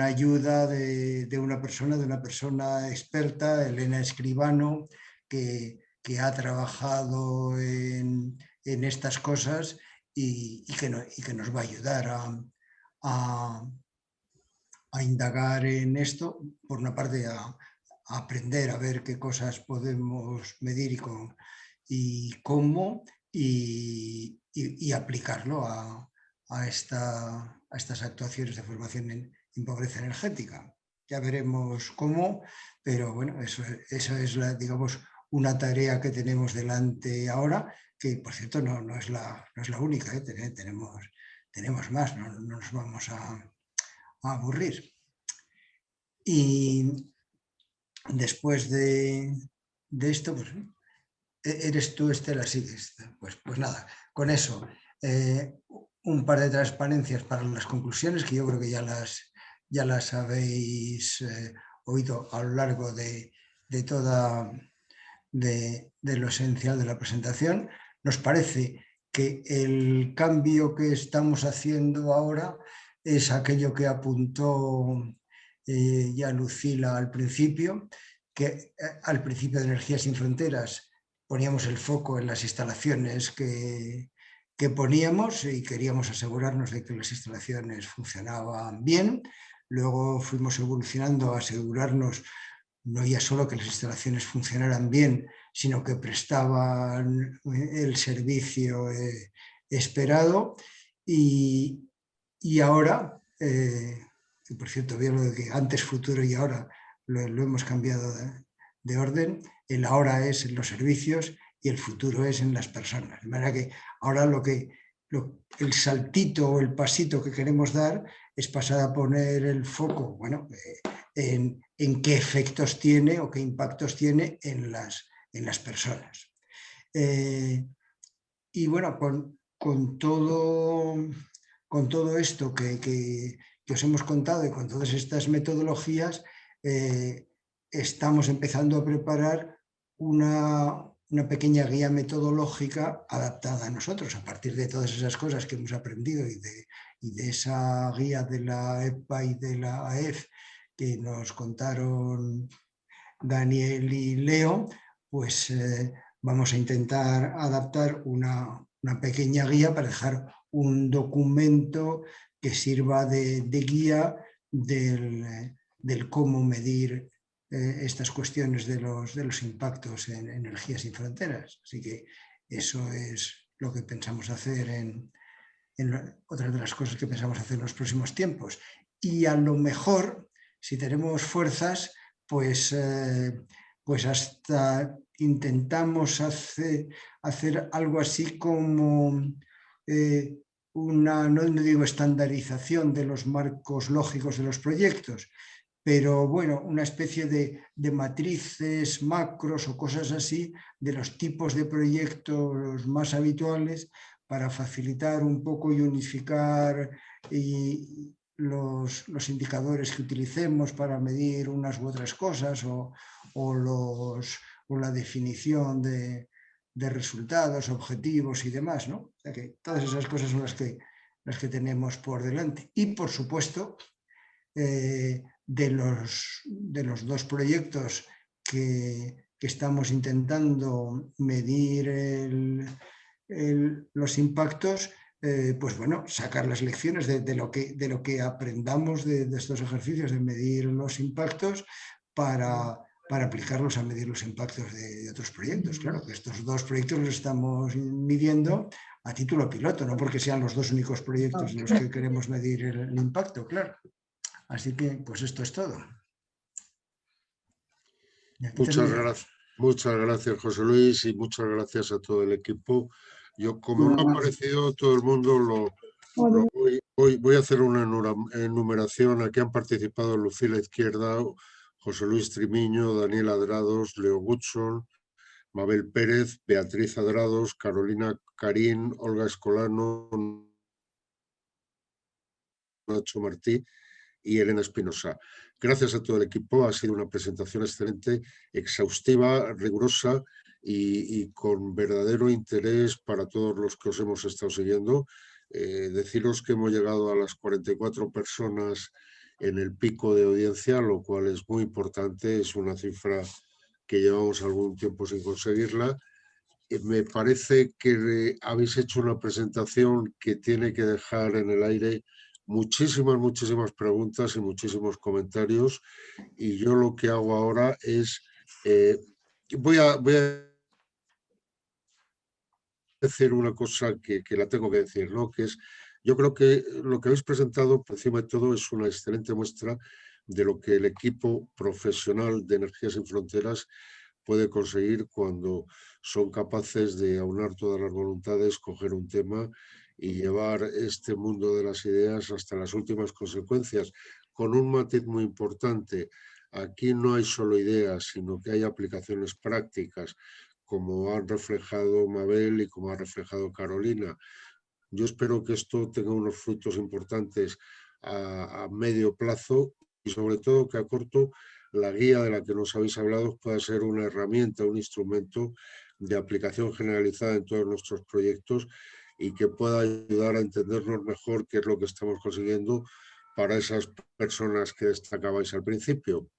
ayuda de una persona experta, Elena Escribano, que ha trabajado en estas cosas y que nos va a ayudar a indagar en esto, por una parte a aprender a ver qué cosas podemos medir y cómo, y aplicarlo a estas actuaciones de formación en pobreza energética. Ya veremos cómo, pero bueno, eso es digamos, una tarea que tenemos delante ahora, que por cierto no es la única, tenemos más, no nos vamos a aburrir. Y después de esto, pues, ¿eres tú, Estela? Sí, pues nada, con eso, un par de transparencias para las conclusiones, que yo creo que ya las habéis oído a lo largo de lo esencial de la presentación. Nos parece que el cambio que estamos haciendo ahora es aquello que apuntó ya Lucila al principio, que al principio de Energías Sin Fronteras poníamos el foco en las instalaciones que poníamos y queríamos asegurarnos de que las instalaciones funcionaban bien. Luego fuimos evolucionando a asegurarnos no ya solo que las instalaciones funcionaran bien, sino que prestaban el servicio esperado. Y ahora, y por cierto, veo lo de que antes, futuro y ahora lo hemos cambiado de orden. El ahora es en los servicios y el futuro es en las personas. De manera que ahora el saltito o el pasito que queremos dar es pasar a poner el foco, bueno, en qué efectos tiene o qué impactos tiene en las personas. Y bueno, con todo esto que os hemos contado y con todas estas metodologías, estamos empezando a preparar una pequeña guía metodológica adaptada a nosotros, a partir de todas esas cosas que hemos aprendido y de esa guía de la EPA y de la AEF que nos contaron Daniel y Leo, pues vamos a intentar adaptar una pequeña guía para dejar un documento que sirva de guía del cómo medir estas cuestiones de los impactos en Energías Sin Fronteras. Así que eso es lo que pensamos hacer otras de las cosas que pensamos hacer en los próximos tiempos. Y a lo mejor, si tenemos fuerzas, pues hasta intentamos hacer algo así como no digo estandarización de los marcos lógicos de los proyectos, pero bueno, una especie de matrices, macros o cosas así de los tipos de proyectos más habituales para facilitar un poco y unificar los indicadores que utilicemos para medir unas u otras cosas o la definición de resultados, objetivos y demás, ¿no? O sea que todas esas cosas son las que tenemos por delante. Y por supuesto, de los dos proyectos que estamos intentando medir los impactos, pues bueno, sacar las lecciones de lo que aprendamos de estos ejercicios de medir los impactos para aplicarlos a medir los impactos de otros proyectos. Claro que estos dos proyectos los estamos midiendo a título piloto, no porque sean los 2 únicos proyectos en los que queremos medir el impacto, claro. Así que, pues esto es todo. Muchas gracias, José Luis, y muchas gracias a todo el equipo. Yo, como me ha parecido, todo el mundo voy a hacer una enumeración. Aquí han participado Lucía Izquierda, José Luis Trimiño, Daniel Adrados, Leo Gutson, Mabel Pérez, Beatriz Adrados, Carolina Carín, Olga Escolano, Nacho Martí y Elena Espinosa. Gracias a todo el equipo, ha sido una presentación excelente, exhaustiva, rigurosa y con verdadero interés para todos los que os hemos estado siguiendo. Deciros que hemos llegado a las 44 personas en el pico de audiencia, lo cual es muy importante, es una cifra que llevamos algún tiempo sin conseguirla. Me parece que habéis hecho una presentación que tiene que dejar en el aire muchísimas preguntas y muchísimos comentarios, y yo lo que hago ahora es voy a decir una cosa que la tengo que decir, ¿no? Que es, yo creo que lo que habéis presentado por encima de todo es una excelente muestra de lo que el equipo profesional de Energías Sin Fronteras puede conseguir cuando son capaces de aunar todas las voluntades, coger un tema y llevar este mundo de las ideas hasta las últimas consecuencias, con un matiz muy importante. Aquí no hay solo ideas, sino que hay aplicaciones prácticas, como han reflejado Mabel y como ha reflejado Carolina. Yo espero que esto tenga unos frutos importantes a medio plazo y sobre todo que a corto la guía de la que nos habéis hablado pueda ser una herramienta, un instrumento de aplicación generalizada en todos nuestros proyectos y que pueda ayudar a entendernos mejor qué es lo que estamos consiguiendo para esas personas que destacabais al principio.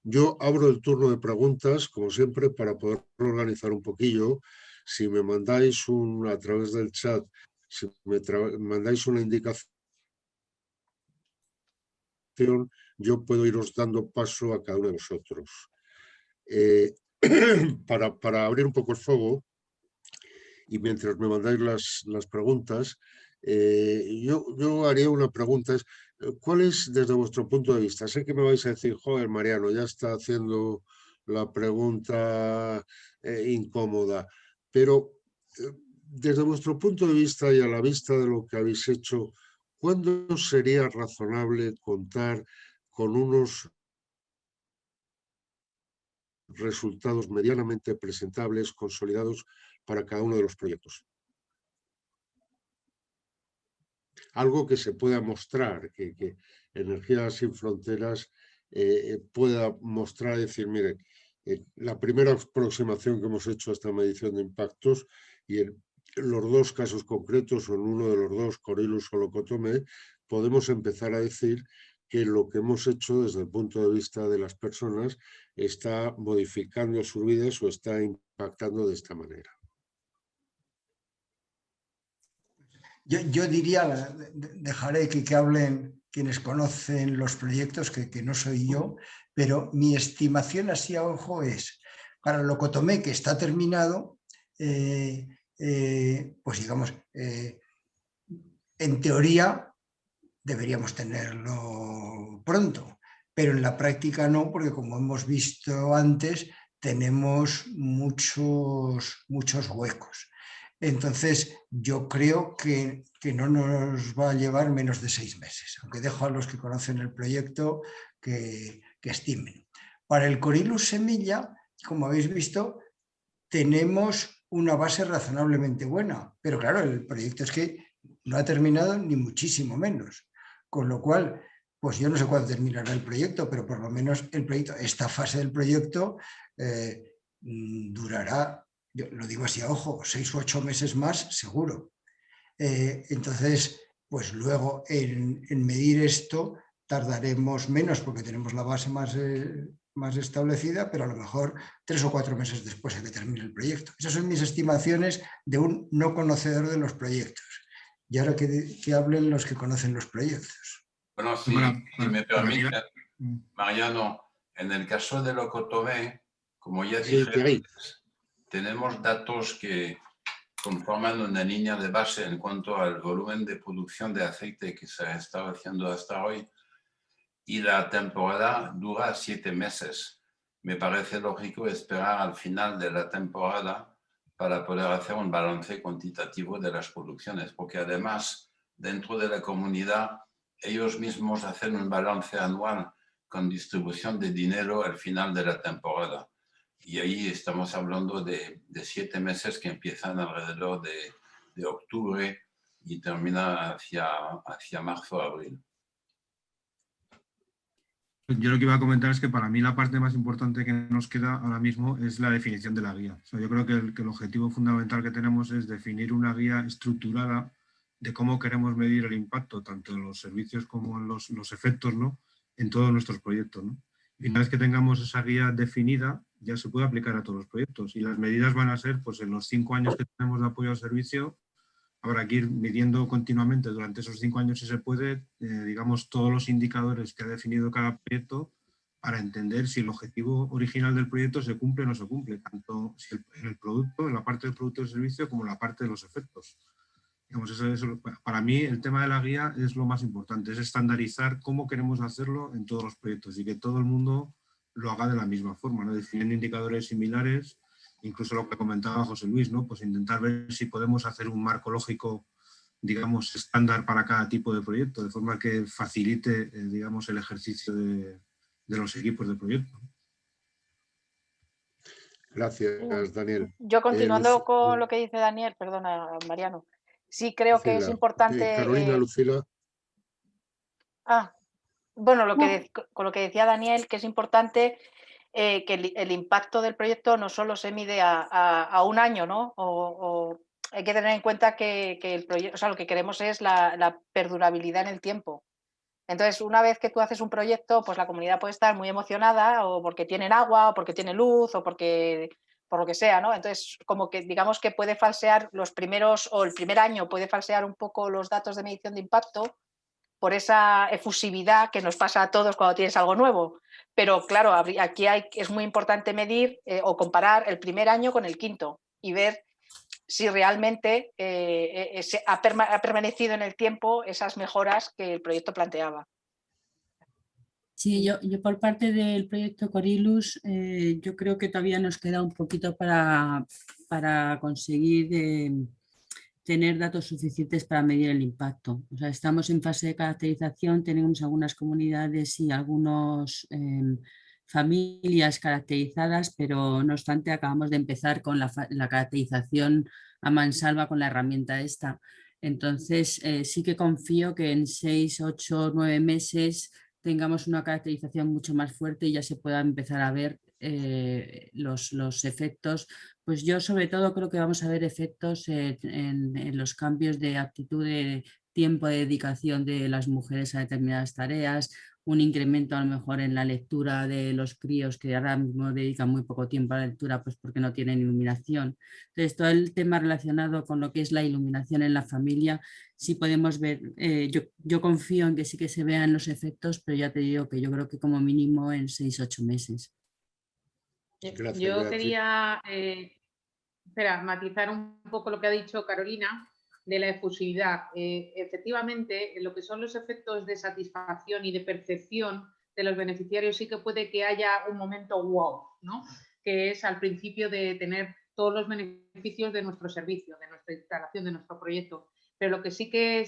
Yo abro el turno de preguntas, como siempre, para poder organizar un poquillo. Si me mandáis a través del chat, si me mandáis una indicación, yo puedo iros dando paso a cada uno de vosotros. Para abrir un poco el fuego, y mientras me mandáis las preguntas, yo haría una pregunta. ¿Cuál es desde vuestro punto de vista? Sé que me vais a decir, joder, Mariano, ya está haciendo la pregunta incómoda, pero desde vuestro punto de vista y a la vista de lo que habéis hecho, ¿cuándo sería razonable contar con unos resultados medianamente presentables, consolidados para cada uno de los proyectos? Algo que se pueda mostrar, que Energías Sin Fronteras pueda mostrar y decir, mire, la primera aproximación que hemos hecho a esta medición de impactos y en los 2 casos concretos, o en uno de los 2, Corylus o Locotomé, podemos empezar a decir que lo que hemos hecho desde el punto de vista de las personas está modificando sus vidas o está impactando de esta manera. Yo diría, dejaré que hablen quienes conocen los proyectos, que no soy yo, pero mi estimación así a ojo es, para Locotomé, que está terminado, pues digamos, en teoría deberíamos tenerlo pronto, pero en la práctica no, porque como hemos visto antes, tenemos muchos huecos. Entonces, yo creo que no nos va a llevar menos de 6 meses, aunque dejo a los que conocen el proyecto que estimen. Para el Corylus Semilla, como habéis visto, tenemos una base razonablemente buena, pero claro, el proyecto es que no ha terminado ni muchísimo menos, con lo cual, pues yo no sé cuándo terminará el proyecto, pero por lo menos el proyecto, esta fase del proyecto durará, yo lo digo así a ojo, 6 u 8 meses más seguro. Entonces, pues luego en medir esto tardaremos menos porque tenemos la base más establecida, pero a lo mejor 3 o 4 meses después de que termine el proyecto. Esas son mis estimaciones de un no conocedor de los proyectos. Y ahora que hablen los que conocen los proyectos. Bueno, si me permite, Mariano, en el caso de Locotomé, como ya dije, tenemos datos que conforman una línea de base en cuanto al volumen de producción de aceite que se ha estado haciendo hasta hoy, y la temporada dura 7 meses. Me parece lógico esperar al final de la temporada para poder hacer un balance cuantitativo de las producciones, porque además dentro de la comunidad ellos mismos hacen un balance anual con distribución de dinero al final de la temporada. Y ahí estamos hablando de 7 meses que empiezan alrededor de octubre y terminan hacia marzo, abril. Yo lo que iba a comentar es que para mí la parte más importante que nos queda ahora mismo es la definición de la guía. O sea, yo creo que el objetivo fundamental que tenemos es definir una guía estructurada de cómo queremos medir el impacto, tanto en los servicios como en los efectos, ¿no?, en todos nuestros proyectos, ¿no? Y una vez que tengamos esa guía definida, ya se puede aplicar a todos los proyectos. Y las medidas van a ser, pues en los 5 años que tenemos de apoyo al servicio, habrá que ir midiendo continuamente durante esos 5 años, si se puede, digamos, todos los indicadores que ha definido cada proyecto para entender si el objetivo original del proyecto se cumple o no se cumple, tanto en el producto, en la parte del producto y servicio, como en la parte de los efectos. Digamos, eso, para mí el tema de la guía es lo más importante, es estandarizar cómo queremos hacerlo en todos los proyectos y que todo el mundo lo haga de la misma forma, ¿no?, definiendo indicadores similares. Incluso lo que comentaba José Luis, ¿no?, pues intentar ver si podemos hacer un marco lógico, digamos, estándar para cada tipo de proyecto, de forma que facilite, digamos, el ejercicio de los equipos de proyecto. Gracias, Daniel. Yo continuando con lo que dice Daniel, perdona, Mariano, sí creo que es importante... Carolina, Lucila. Bueno, con lo que decía Daniel, que es importante que el impacto del proyecto no solo se mide a un año, ¿no? O hay que tener en cuenta que el proyecto, o sea, lo que queremos es la perdurabilidad en el tiempo. Entonces, una vez que tú haces un proyecto, pues la comunidad puede estar muy emocionada, o porque tienen agua, o porque tienen luz, o por lo que sea, ¿no? Entonces, como que digamos que puede falsear el primer año puede falsear un poco los datos de medición de impacto por esa efusividad que nos pasa a todos cuando tienes algo nuevo. Pero claro, aquí es muy importante medir o comparar el primer año con el quinto y ver si realmente ha permanecido en el tiempo esas mejoras que el proyecto planteaba. Sí, yo por parte del proyecto Corilus, yo creo que todavía nos queda un poquito para conseguir tener datos suficientes para medir el impacto. O sea, estamos en fase de caracterización, tenemos algunas comunidades y algunas familias caracterizadas, pero no obstante acabamos de empezar con la caracterización a mansalva con la herramienta esta. Entonces sí que confío que en 6, 8, 9 meses tengamos una caracterización mucho más fuerte y ya se pueda empezar a ver los efectos. Pues yo sobre todo creo que vamos a ver efectos en los cambios de actitud, de tiempo de dedicación de las mujeres a determinadas tareas, un incremento a lo mejor en la lectura de los críos que ahora mismo dedican muy poco tiempo a la lectura pues porque no tienen iluminación. Entonces todo el tema relacionado con lo que es la iluminación en la familia, sí podemos ver, yo confío en que sí que se vean los efectos, pero ya te digo que yo creo que como mínimo en 6 u 8 meses. Gracias, yo quería matizar un poco lo que ha dicho Carolina de la efusividad. Efectivamente, lo que son los efectos de satisfacción y de percepción de los beneficiarios sí que puede que haya un momento wow, ¿no?, que es al principio de tener todos los beneficios de nuestro servicio, de nuestra instalación, de nuestro proyecto. Pero lo que sí que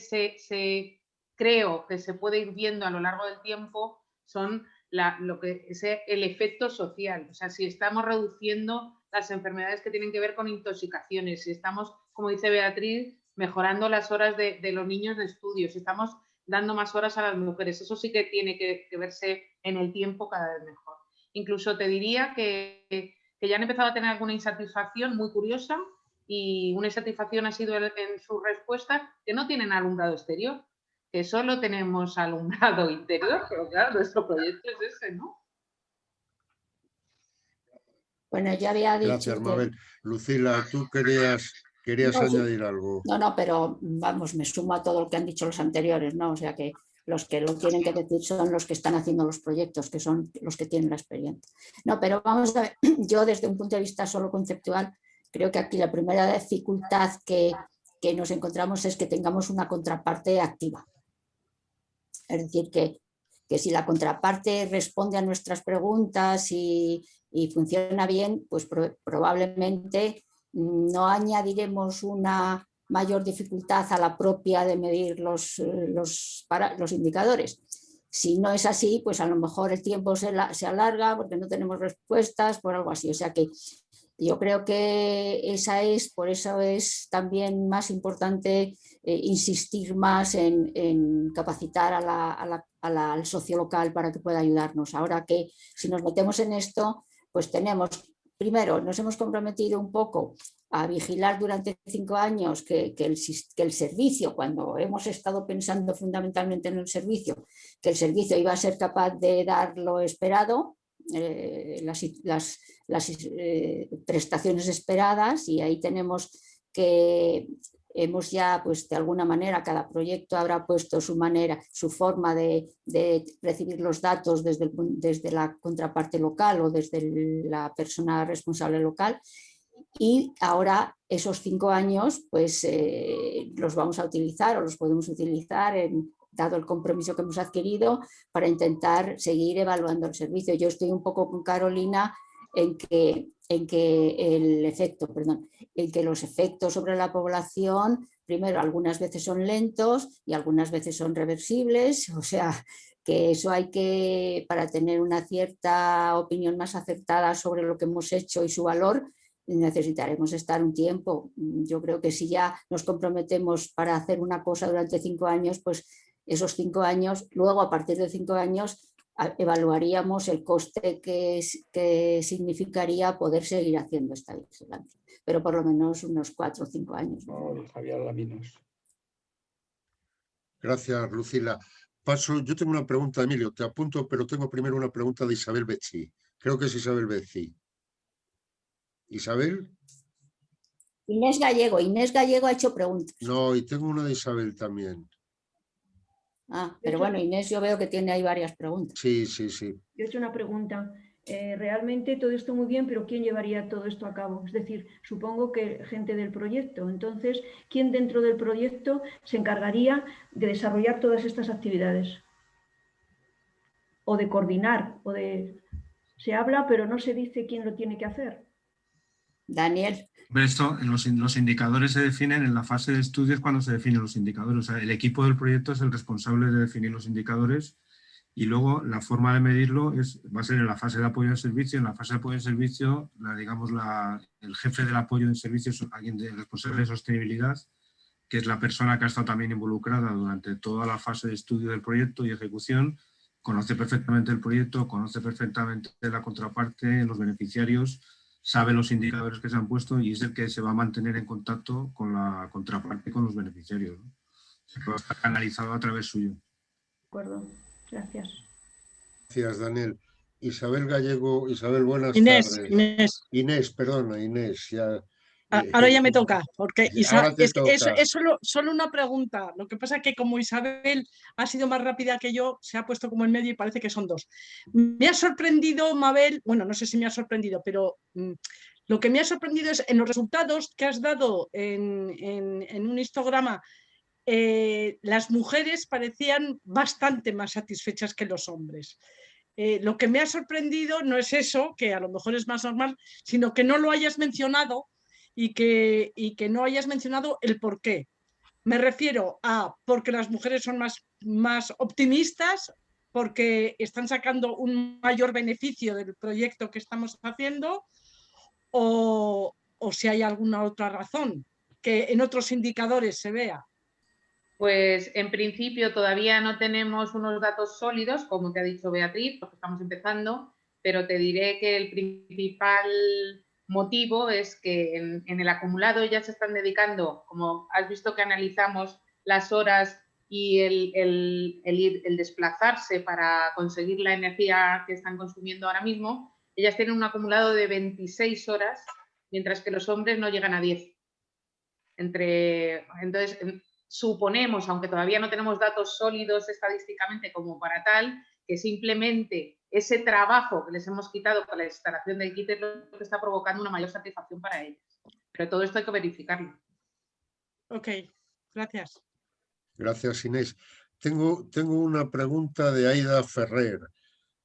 creo que se puede ir viendo a lo largo del tiempo son lo que es el efecto social. O sea, si estamos reduciendo las enfermedades que tienen que ver con intoxicaciones, si estamos, como dice Beatriz, mejorando las horas de los niños de estudio, si estamos dando más horas a las mujeres, eso sí que tiene que verse en el tiempo cada vez mejor. Incluso te diría que ya han empezado a tener alguna insatisfacción muy curiosa, y una insatisfacción ha sido en su respuesta que no tienen alumbrado exterior, que solo tenemos alumbrado interior, pero claro, nuestro proyecto es ese, ¿no? Bueno, ya había dicho. Gracias, Mabel. Lucila, tú querías añadir algo. No, pero vamos, me sumo a todo lo que han dicho los anteriores, ¿no? O sea que los que lo tienen que decir son los que están haciendo los proyectos, que son los que tienen la experiencia. No, pero vamos a ver, yo desde un punto de vista solo conceptual, Creo que aquí la primera dificultad que nos encontramos es que tengamos una contraparte activa. Es decir, que si la contraparte responde a nuestras preguntas y funciona bien, pues probablemente no añadiremos una mayor dificultad a la propia de medir los indicadores. Si no es así, pues a lo mejor el tiempo se alarga porque no tenemos respuestas, por algo así. O sea que yo creo que por eso es también más importante insistir más en capacitar al socio local para que pueda ayudarnos. Ahora que si nos metemos en esto, pues primero nos hemos comprometido un poco a vigilar durante 5 años que el servicio, cuando hemos estado pensando fundamentalmente en el servicio, que el servicio iba a ser capaz de dar lo esperado, las prestaciones esperadas, y ahí tenemos que hemos ya, pues de alguna manera, cada proyecto habrá puesto su forma de recibir los datos desde la contraparte local o desde la persona responsable local. Y ahora esos 5 años pues los vamos a utilizar o los podemos utilizar dado el compromiso que hemos adquirido para intentar seguir evaluando el servicio. Yo estoy un poco con Carolina en que los efectos sobre la población, primero, algunas veces son lentos y algunas veces son reversibles, o sea, que eso para tener una cierta opinión más acertada sobre lo que hemos hecho y su valor, necesitaremos estar un tiempo. Yo creo que si ya nos comprometemos para hacer una cosa durante 5 años, pues esos 5 años, luego a partir de 5 años evaluaríamos el coste que significaría poder seguir haciendo esta vigilancia, pero por lo menos unos 4 o 5 años. Javier Laminos. Gracias, Lucila. Yo tengo una pregunta, Emilio, te apunto, pero tengo primero una pregunta de Isabel Becci. Creo que es Isabel Becci. ¿Isabel? Inés Gallego ha hecho preguntas. No, y tengo una de Isabel también. Pero bueno, Inés yo veo que tiene ahí varias preguntas. Sí. Yo he hecho una pregunta. Realmente todo esto muy bien, pero ¿quién llevaría todo esto a cabo? Es decir, supongo que gente del proyecto. Entonces, ¿quién dentro del proyecto se encargaría de desarrollar todas estas actividades? O de coordinar, se habla, pero no se dice quién lo tiene que hacer. Daniel. Esto, los indicadores se definen en la fase de estudios cuando se definen los indicadores. O sea, el equipo del proyecto es el responsable de definir los indicadores y luego la forma de medirlo va a ser en la fase de apoyo al servicio. En la fase de apoyo al servicio, el jefe del apoyo al servicio es alguien responsable de sostenibilidad, que es la persona que ha estado también involucrada durante toda la fase de estudio del proyecto y ejecución, conoce perfectamente el proyecto, conoce perfectamente la contraparte, los beneficiarios, sabe los indicadores que se han puesto y es el que se va a mantener en contacto con la contraparte y con los beneficiarios, ¿no? Se va a estar canalizado a través suyo. De acuerdo, gracias. Gracias, Daniel. Isabel Gallego, buenas tardes. Inés, perdona, Inés. Ahora ya me toca, porque es solo una pregunta. Lo que pasa es que como Isabel ha sido más rápida que yo, se ha puesto como en medio y parece que son 2. Me ha sorprendido, Mabel, bueno, no sé si me ha sorprendido, pero lo que me ha sorprendido es en los resultados que has dado en un histograma, las mujeres parecían bastante más satisfechas que los hombres. Lo que me ha sorprendido no es eso, que a lo mejor es más normal, sino que no lo hayas mencionado. Y que no hayas mencionado el por qué. Me refiero a porque las mujeres son más optimistas, porque están sacando un mayor beneficio del proyecto que estamos haciendo, o si hay alguna otra razón que en otros indicadores se vea. Pues en principio todavía no tenemos unos datos sólidos, como te ha dicho Beatriz, porque estamos empezando, pero te diré que el principal motivo es que en el acumulado ya se están dedicando, como has visto que analizamos las horas y el desplazarse para conseguir la energía que están consumiendo ahora mismo, ellas tienen un acumulado de 26 horas, mientras que los hombres no llegan a 10. Entonces, suponemos, aunque todavía no tenemos datos sólidos estadísticamente como para tal, que simplemente ese trabajo que les hemos quitado con la instalación del kit es lo que está provocando una mayor satisfacción para ellos. Pero todo esto hay que verificarlo. Ok, gracias. Gracias, Inés. Tengo una pregunta de Aida Ferrer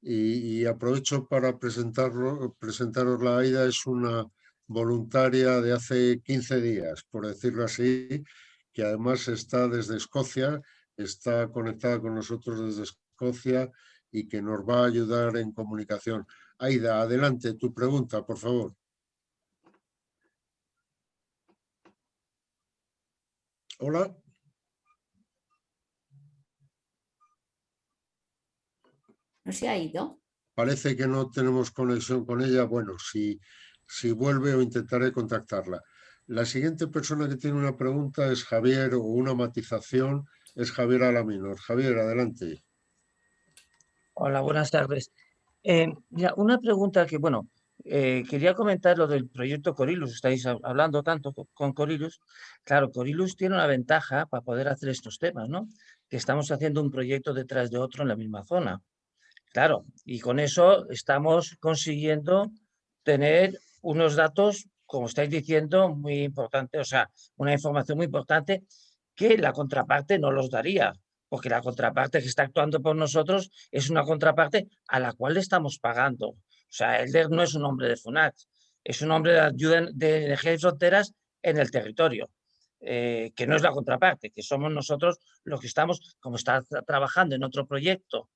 y aprovecho para presentarosla. Aida es una voluntaria de hace 15 días, por decirlo así, que además está desde Escocia, está conectada con nosotros desde Escocia y que nos va a ayudar en comunicación. Aida, adelante, tu pregunta, por favor. Hola. ¿No se ha ido? Parece que no tenemos conexión con ella. Bueno, si vuelve o intentaré contactarla. La siguiente persona que tiene una pregunta es Javier, o una matización, es Javier Alaminos. Javier, adelante. Hola, buenas tardes. Ya, una pregunta que, bueno, quería comentar lo del proyecto Corylus. Estáis hablando tanto con Corylus. Claro, Corylus tiene una ventaja para poder hacer estos temas, ¿no? Que estamos haciendo un proyecto detrás de otro en la misma zona. Claro, y con eso estamos consiguiendo tener unos datos, como estáis diciendo, muy importantes, o sea, una información muy importante que la contraparte no los daría, porque la contraparte que está actuando por nosotros es una contraparte a la cual le estamos pagando. O sea, Elder no es un hombre de FUNAC, es un hombre de ayuda de energía y fronteras en el territorio. Que no es la contraparte, que somos nosotros los que estamos, como está trabajando en otro proyecto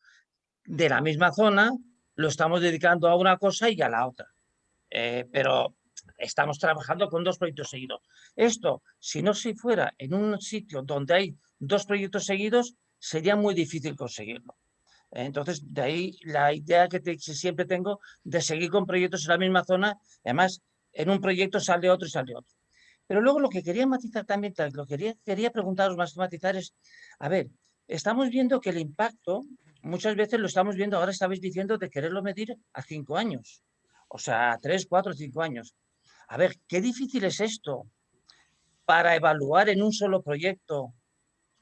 de la misma zona, lo estamos dedicando a una cosa y a la otra. Pero estamos trabajando con dos proyectos seguidos. Esto, si no se fuera en un sitio donde hay dos proyectos seguidos, sería muy difícil conseguirlo. Entonces, de ahí la idea que siempre tengo de seguir con proyectos en la misma zona. Además, en un proyecto sale otro y sale otro. Pero luego lo que quería matizar también, lo que quería preguntaros más que matizar es, a ver, estamos viendo que el impacto, muchas veces lo estamos viendo, ahora estabais diciendo de quererlo medir a 5 años, o sea, a 3, 4, 5 años. A ver, qué difícil es esto para evaluar en un solo proyecto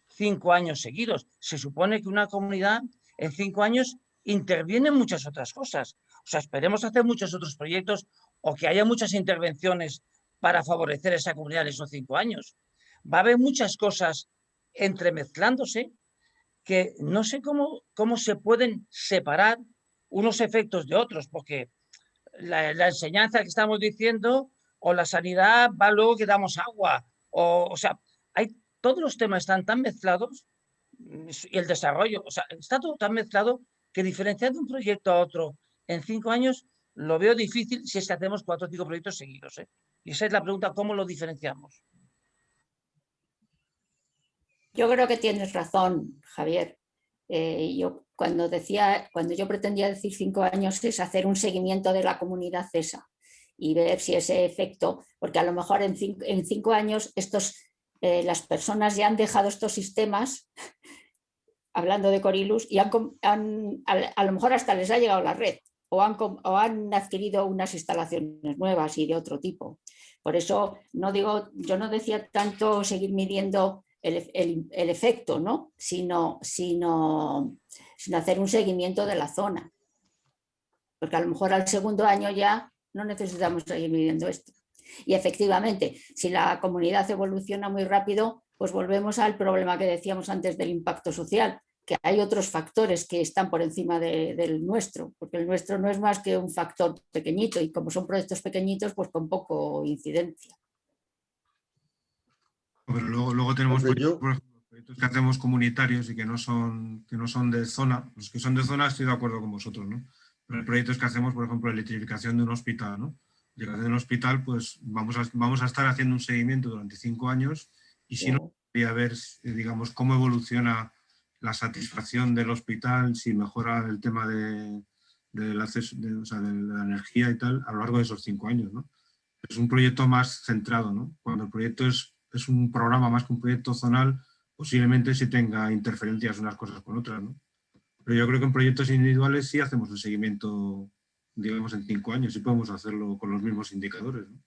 5 años seguidos. Se supone que una comunidad en 5 años interviene en muchas otras cosas. O sea, esperemos hacer muchos otros proyectos o que haya muchas intervenciones para favorecer a esa comunidad en esos 5 años. Va a haber muchas cosas entremezclándose que no sé cómo se pueden separar unos efectos de otros, porque la enseñanza que estamos diciendo o la sanidad va luego que damos agua. O sea, todos los temas están tan mezclados y el desarrollo, o sea, está todo tan mezclado que diferenciar de un proyecto a otro en 5 años lo veo difícil si es que hacemos 4 o 5 proyectos seguidos. Y esa es la pregunta, ¿cómo lo diferenciamos? Yo creo que tienes razón, Javier. Yo cuando yo pretendía decir 5 años es hacer un seguimiento de la comunidad CESA y ver si ese efecto, porque a lo mejor en 5 años las personas ya han dejado estos sistemas, hablando de Corylus, y a lo mejor hasta les ha llegado la red o han adquirido unas instalaciones nuevas y de otro tipo. Por eso yo no decía tanto seguir midiendo el efecto, ¿no? sino hacer un seguimiento de la zona. Porque a lo mejor al segundo año ya no necesitamos seguir midiendo esto. Y efectivamente, si la comunidad evoluciona muy rápido, pues volvemos al problema que decíamos antes del impacto social, que hay otros factores que están por encima del nuestro, porque el nuestro no es más que un factor pequeñito y como son proyectos pequeñitos, pues con poco incidencia. Pero luego tenemos proyectos que hacemos comunitarios y que no son de zona. Los que son de zona estoy de acuerdo con vosotros, ¿no? Pero hay proyectos que hacemos, por ejemplo, electrificación de un hospital, ¿no? Electrificación de un hospital, pues vamos a estar haciendo un seguimiento durante 5 años y si no, quería ver, digamos, cómo evoluciona la satisfacción del hospital, si mejora el tema del acceso, o sea, de la energía y tal, a lo largo de esos 5 años, ¿no? Es un proyecto más centrado, ¿no? Cuando el proyecto es un programa más que un proyecto zonal, posiblemente sí tenga interferencias unas cosas con otras, ¿no? Pero yo creo que en proyectos individuales sí hacemos el seguimiento, digamos, en 5 años y podemos hacerlo con los mismos indicadores, ¿no?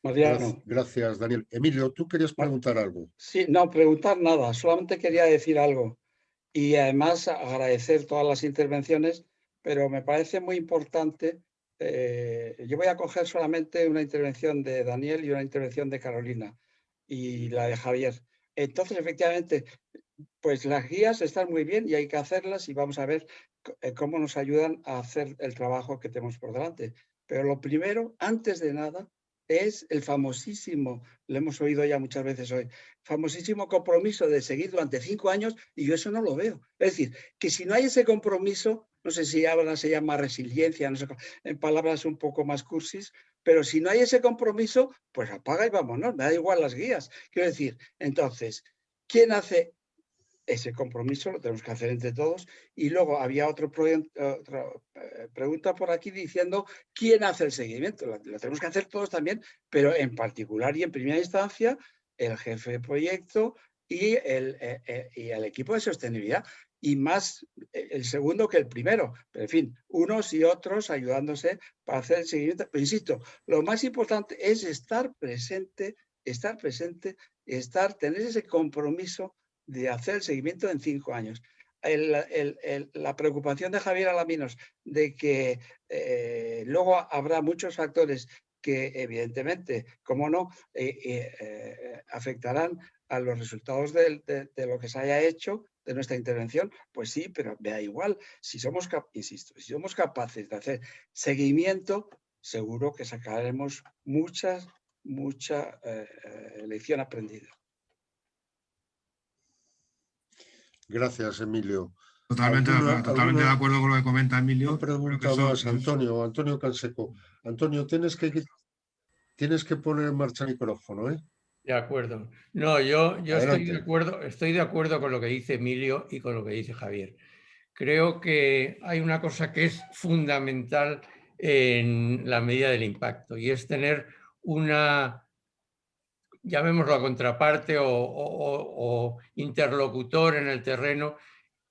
Mariano. Gracias, Daniel. Emilio, ¿tú querías preguntar algo? Sí, no, preguntar nada, solamente quería decir algo y además agradecer todas las intervenciones, pero me parece muy importante yo voy a coger solamente una intervención de Daniel y una intervención de Carolina y la de Javier. Entonces, efectivamente, pues las guías están muy bien y hay que hacerlas y vamos a ver cómo nos ayudan a hacer el trabajo que tenemos por delante. Pero lo primero, antes de nada, es el famosísimo, lo hemos oído ya muchas veces hoy, famosísimo compromiso de seguir durante 5 años, y yo eso no lo veo. Es decir, que si no hay ese compromiso, no sé si ahora se llama resiliencia, no sé, en palabras un poco más cursis, pero si no hay ese compromiso, pues apaga y vámonos, me da igual las guías. Quiero decir, entonces, ¿quién hace ese compromiso? Lo tenemos que hacer entre todos. Y luego había otra pregunta por aquí diciendo quién hace el seguimiento. Lo tenemos que hacer todos también, pero en particular y en primera instancia el jefe de proyecto y el equipo de sostenibilidad. Y más el segundo que el primero. Pero en fin, unos y otros ayudándose para hacer el seguimiento. Pero insisto, lo más importante es estar presente, tener ese compromiso de hacer el seguimiento en 5 años. La preocupación de Javier Alaminos de que luego habrá muchos factores que evidentemente, como no, afectarán a los resultados de lo que se haya hecho, de nuestra intervención, pues sí, pero me da igual. Si somos, insisto, si somos capaces de hacer seguimiento, seguro que sacaremos mucha lección aprendida. Gracias, Emilio. Totalmente de acuerdo con lo que comenta Emilio. Una pregunta más, Antonio Canseco. Antonio, tienes que poner en marcha el micrófono, ¿eh? De acuerdo. No, yo estoy de acuerdo con lo que dice Emilio y con lo que dice Javier. Creo que hay una cosa que es fundamental en la medida del impacto y es tener una, llamémoslo contraparte o interlocutor en el terreno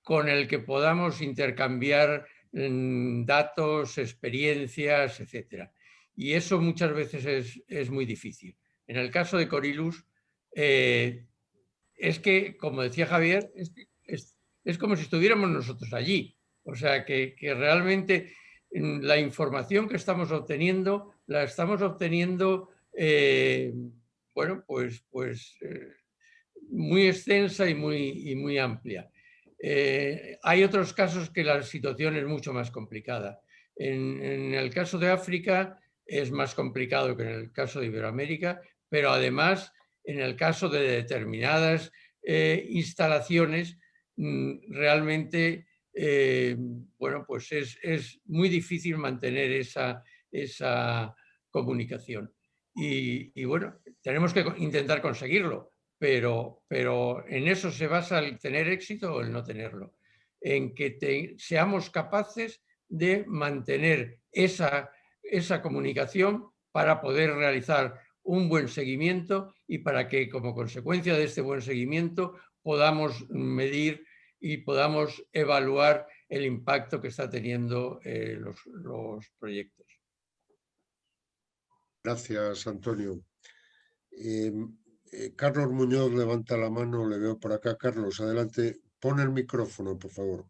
con el que podamos intercambiar datos, experiencias, etc. Y eso muchas veces es muy difícil. En el caso de Corylus, es que, como decía Javier, es como si estuviéramos nosotros allí. O sea, que realmente la información que estamos obteniendo, la estamos obteniendo, bueno, pues muy extensa y muy amplia. Hay otros casos que la situación es mucho más complicada. En el caso de África es más complicado que en el caso de Iberoamérica, pero además en el caso de determinadas instalaciones realmente bueno, pues es muy difícil mantener esa comunicación. Y bueno, tenemos que intentar conseguirlo, pero en eso se basa el tener éxito o el no tenerlo, en que seamos capaces de mantener esa comunicación para poder realizar un buen seguimiento y para que como consecuencia de este buen seguimiento podamos medir y podamos evaluar el impacto que está teniendo los proyectos. Gracias, Antonio. Carlos Muñoz levanta la mano, le veo por acá. Carlos, adelante. Pon el micrófono, por favor.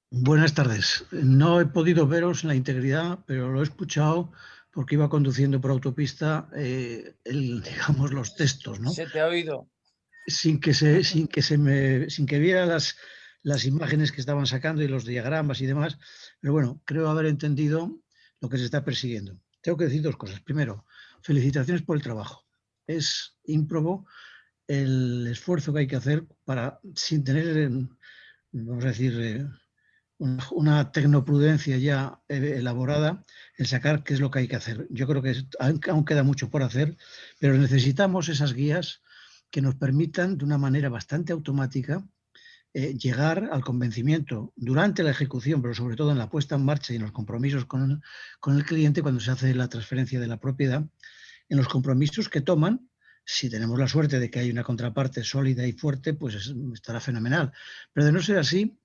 Buenas tardes. No he podido veros en la integridad, pero lo he escuchado porque iba conduciendo por autopista digamos, los textos, ¿no? Se te ha oído. Sin que viera las imágenes que estaban sacando y los diagramas y demás, pero bueno, creo haber entendido lo que se está persiguiendo. Tengo que decir 2 cosas. Primero, felicitaciones por el trabajo. Es ímprobo el esfuerzo que hay que hacer para, sin tener, vamos a decir, una tecnoprudencia ya elaborada, el sacar qué es lo que hay que hacer. Yo creo que aún queda mucho por hacer, pero necesitamos esas guías que nos permitan de una manera bastante automática llegar al convencimiento durante la ejecución, pero sobre todo en la puesta en marcha y en los compromisos con el cliente cuando se hace la transferencia de la propiedad, en los compromisos que toman. Si tenemos la suerte de que hay una contraparte sólida y fuerte, pues estará fenomenal. Pero de no ser así,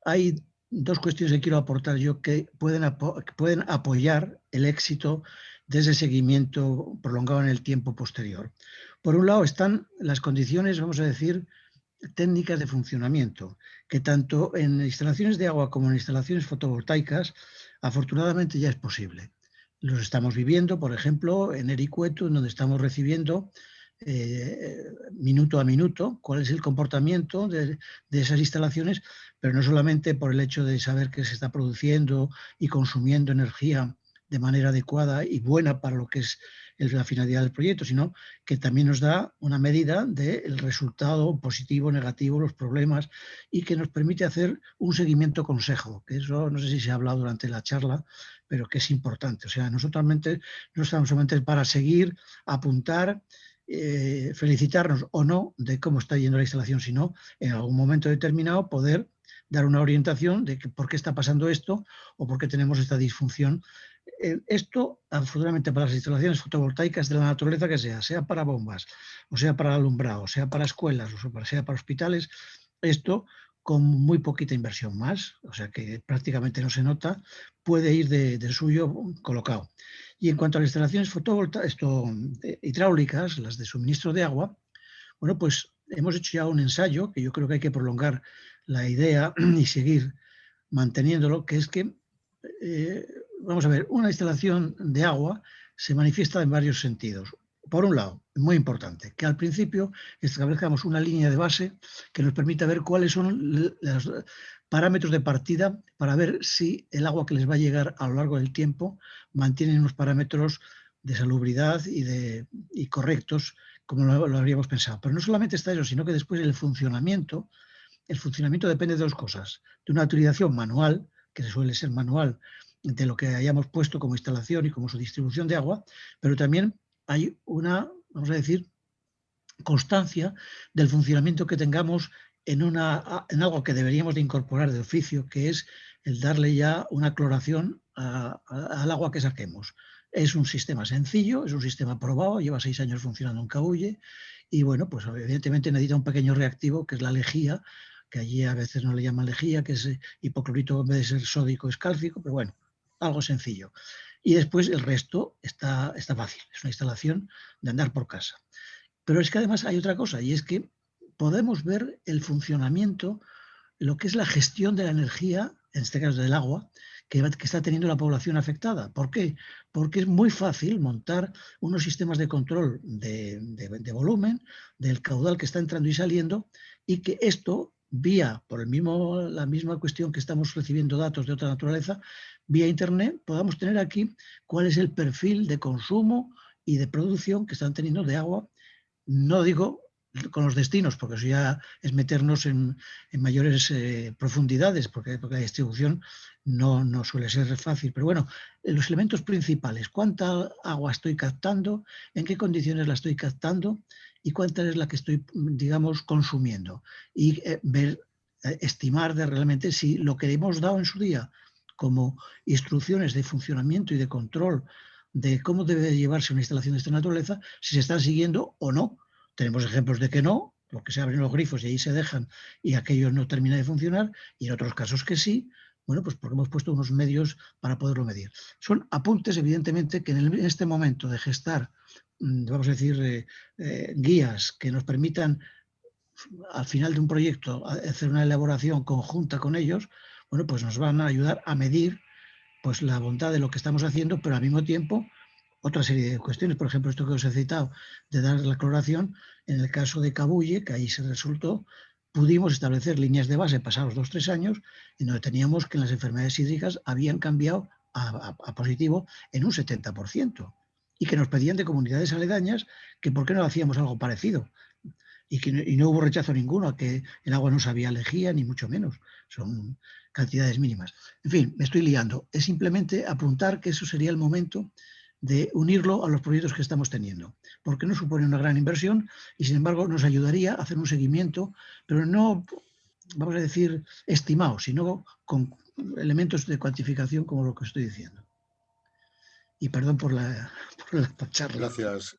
hay 2 cuestiones que quiero aportar yo que pueden apoyar el éxito de ese seguimiento prolongado en el tiempo posterior. Por un lado están las condiciones, vamos a decir, técnicas de funcionamiento, que tanto en instalaciones de agua como en instalaciones fotovoltaicas, afortunadamente ya es posible. Los estamos viviendo, por ejemplo, en Ericueto, en donde estamos recibiendo minuto a minuto cuál es el comportamiento de esas instalaciones, pero no solamente por el hecho de saber que se está produciendo y consumiendo energía de manera adecuada y buena para lo que es la finalidad del proyecto, sino que también nos da una medida del resultado positivo, negativo, los problemas, y que nos permite hacer un seguimiento consejo, que eso no sé si se ha hablado durante la charla, pero que es importante. O sea, no estamos solamente para seguir, apuntar, felicitarnos o no de cómo está yendo la instalación, sino en algún momento determinado poder dar una orientación de por qué está pasando esto o por qué tenemos esta disfunción. Esto, afortunadamente, para las instalaciones fotovoltaicas de la naturaleza que sea para bombas, o sea para alumbrado, sea para escuelas, o sea para hospitales, esto con muy poquita inversión más, o sea que prácticamente no se nota, puede ir de suyo colocado. Y en cuanto a las instalaciones hidráulicas, las de suministro de agua, bueno, pues hemos hecho ya un ensayo, que yo creo que hay que prolongar la idea y seguir manteniéndolo, que es que, vamos a ver, una instalación de agua se manifiesta en varios sentidos. Por un lado, muy importante, que al principio establezcamos una línea de base que nos permita ver cuáles son los parámetros de partida para ver si el agua que les va a llegar a lo largo del tiempo mantiene unos parámetros de salubridad y correctos como lo habríamos pensado. Pero no solamente está eso, sino que después el funcionamiento depende de dos cosas. De una utilización manual, que suele ser manual, de lo que hayamos puesto como instalación y como su distribución de agua, pero también hay una, vamos a decir, constancia del funcionamiento que tengamos en algo que deberíamos de incorporar de oficio, que es el darle ya una cloración al agua que saquemos. Es un sistema sencillo, es un sistema probado, lleva 6 años funcionando en Cabulle y bueno, pues evidentemente necesita un pequeño reactivo que es la lejía, que allí a veces no le llaman lejía, que es hipoclorito, en vez de ser sódico es cálcico, pero bueno, algo sencillo. Y después el resto está fácil, es una instalación de andar por casa. Pero es que además hay otra cosa, y es que podemos ver el funcionamiento, lo que es la gestión de la energía, en este caso del agua, que está teniendo la población afectada. ¿Por qué? Porque es muy fácil montar unos sistemas de control de volumen, del caudal que está entrando y saliendo, y que esto, por la misma cuestión que estamos recibiendo datos de otra naturaleza, vía Internet, podamos tener aquí cuál es el perfil de consumo y de producción que están teniendo de agua. No digo con los destinos, porque eso ya es meternos en mayores profundidades, porque la distribución no suele ser fácil. Pero bueno, los elementos principales: cuánta agua estoy captando, en qué condiciones la estoy captando y cuánta es la que estoy, digamos, consumiendo. Y estimar realmente si lo que hemos dado en su día como instrucciones de funcionamiento y de control de cómo debe llevarse una instalación de esta naturaleza, si se están siguiendo o no. Tenemos ejemplos de que no, porque se abren los grifos y ahí se dejan y aquello no termina de funcionar, y en otros casos que sí, bueno, pues porque hemos puesto unos medios para poderlo medir. Son apuntes, evidentemente, que en este momento de gestar, vamos a decir, guías que nos permitan, al final de un proyecto, hacer una elaboración conjunta con ellos, bueno, pues nos van a ayudar a medir pues la bondad de lo que estamos haciendo, pero al mismo tiempo otra serie de cuestiones. Por ejemplo, esto que os he citado de dar la cloración, en el caso de Cabulle, que ahí se resultó, pudimos establecer líneas de base pasados 2 o 3 años, en donde teníamos que las enfermedades hídricas habían cambiado a positivo en un 70%, y que nos pedían de comunidades aledañas que por qué no hacíamos algo parecido. Y no hubo rechazo ninguno a que el agua no sabía lejía, ni mucho menos. Son cantidades mínimas. En fin, me estoy liando. Es simplemente apuntar que eso sería el momento de unirlo a los proyectos que estamos teniendo, porque no supone una gran inversión y, sin embargo, nos ayudaría a hacer un seguimiento, pero no, vamos a decir, estimado, sino con elementos de cuantificación como lo que estoy diciendo. Y perdón por la charla. Gracias.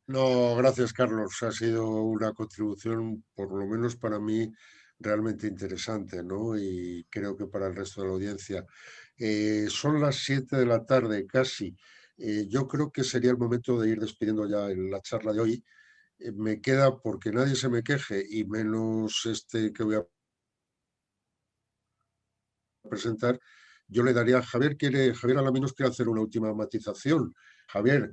No, gracias, Carlos. Ha sido una contribución, por lo menos para mí, realmente interesante, ¿no? Y creo que para el resto de la audiencia. Son las 7 de la tarde casi. Yo creo que sería el momento de ir despidiendo ya la charla de hoy. me queda, porque nadie se me queje, y menos este que voy a presentar, yo le daría a Javier, Javier Alaminos quiere hacer una última matización. Javier,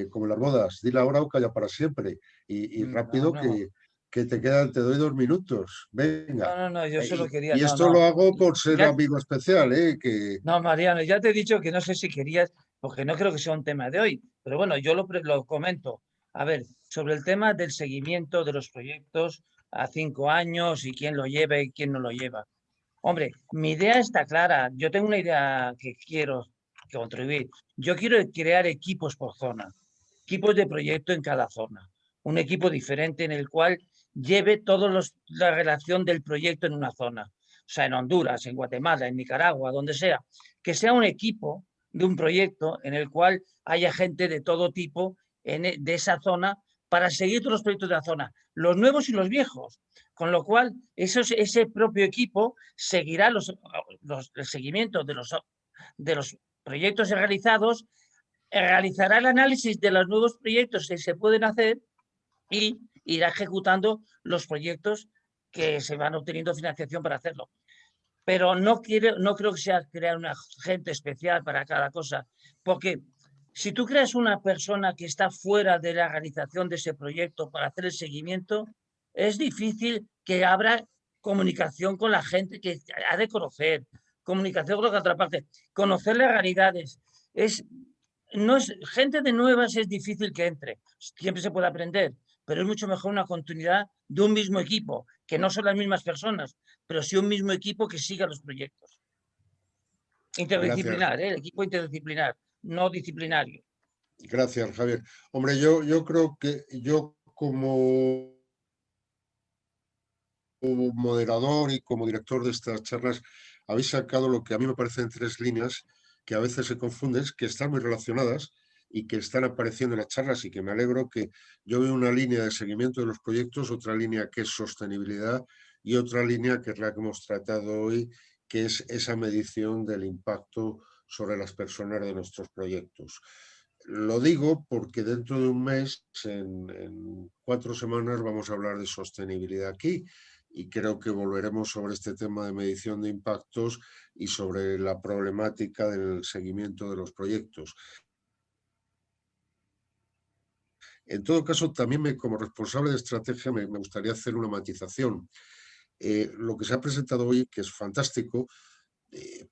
como las bodas, dile ahora o calla para siempre. Y rápido que te quedan, te doy 2 minutos. Venga. No, yo solo quería... Y esto lo hago por ser amigo especial, que... No, Mariano, ya te he dicho que no sé si querías, porque no creo que sea un tema de hoy, pero bueno, yo lo comento. A ver, sobre el tema del seguimiento de los proyectos a 5 años y quién lo lleva y quién no lo lleva. Hombre, mi idea está clara. Yo tengo una idea que quiero contribuir. Yo quiero crear equipos por zona, equipos de proyecto en cada zona. Un equipo diferente en el cual lleve la relación del proyecto en una zona. O sea, en Honduras, en Guatemala, en Nicaragua, donde sea. Que sea un equipo de un proyecto en el cual haya gente de todo tipo de esa zona para seguir todos los proyectos de la zona, los nuevos y los viejos. Con lo cual, ese propio equipo seguirá el seguimiento de los proyectos realizados, realizará el análisis de los nuevos proyectos que se pueden hacer y irá ejecutando los proyectos que se van obteniendo financiación para hacerlo. Pero no creo que sea crear una gente especial para cada cosa, porque si tú creas una persona que está fuera de la realización de ese proyecto para hacer el seguimiento, es difícil que abra comunicación con la gente que ha de conocer, comunicación con la otra parte, conocer las realidades. Gente de nuevas es difícil que entre, siempre se puede aprender, pero es mucho mejor una continuidad de un mismo equipo, que no son las mismas personas, pero sí un mismo equipo que siga los proyectos. Interdisciplinar, el equipo interdisciplinar, no disciplinario. Gracias, Javier. Hombre, yo creo que yo como moderador y como director de estas charlas habéis sacado lo que a mí me parecen 3 líneas que a veces se confunden, que están muy relacionadas y que están apareciendo en las charlas, y que me alegro que yo veo una línea de seguimiento de los proyectos, otra línea que es sostenibilidad y otra línea que es la que hemos tratado hoy, que es esa medición del impacto sobre las personas de nuestros proyectos. Lo digo porque dentro de un mes, en 4 semanas, vamos a hablar de sostenibilidad aquí, y creo que volveremos sobre este tema de medición de impactos y sobre la problemática del seguimiento de los proyectos. En todo caso, también como responsable de estrategia me gustaría hacer una matización. Lo que se ha presentado hoy, que es fantástico,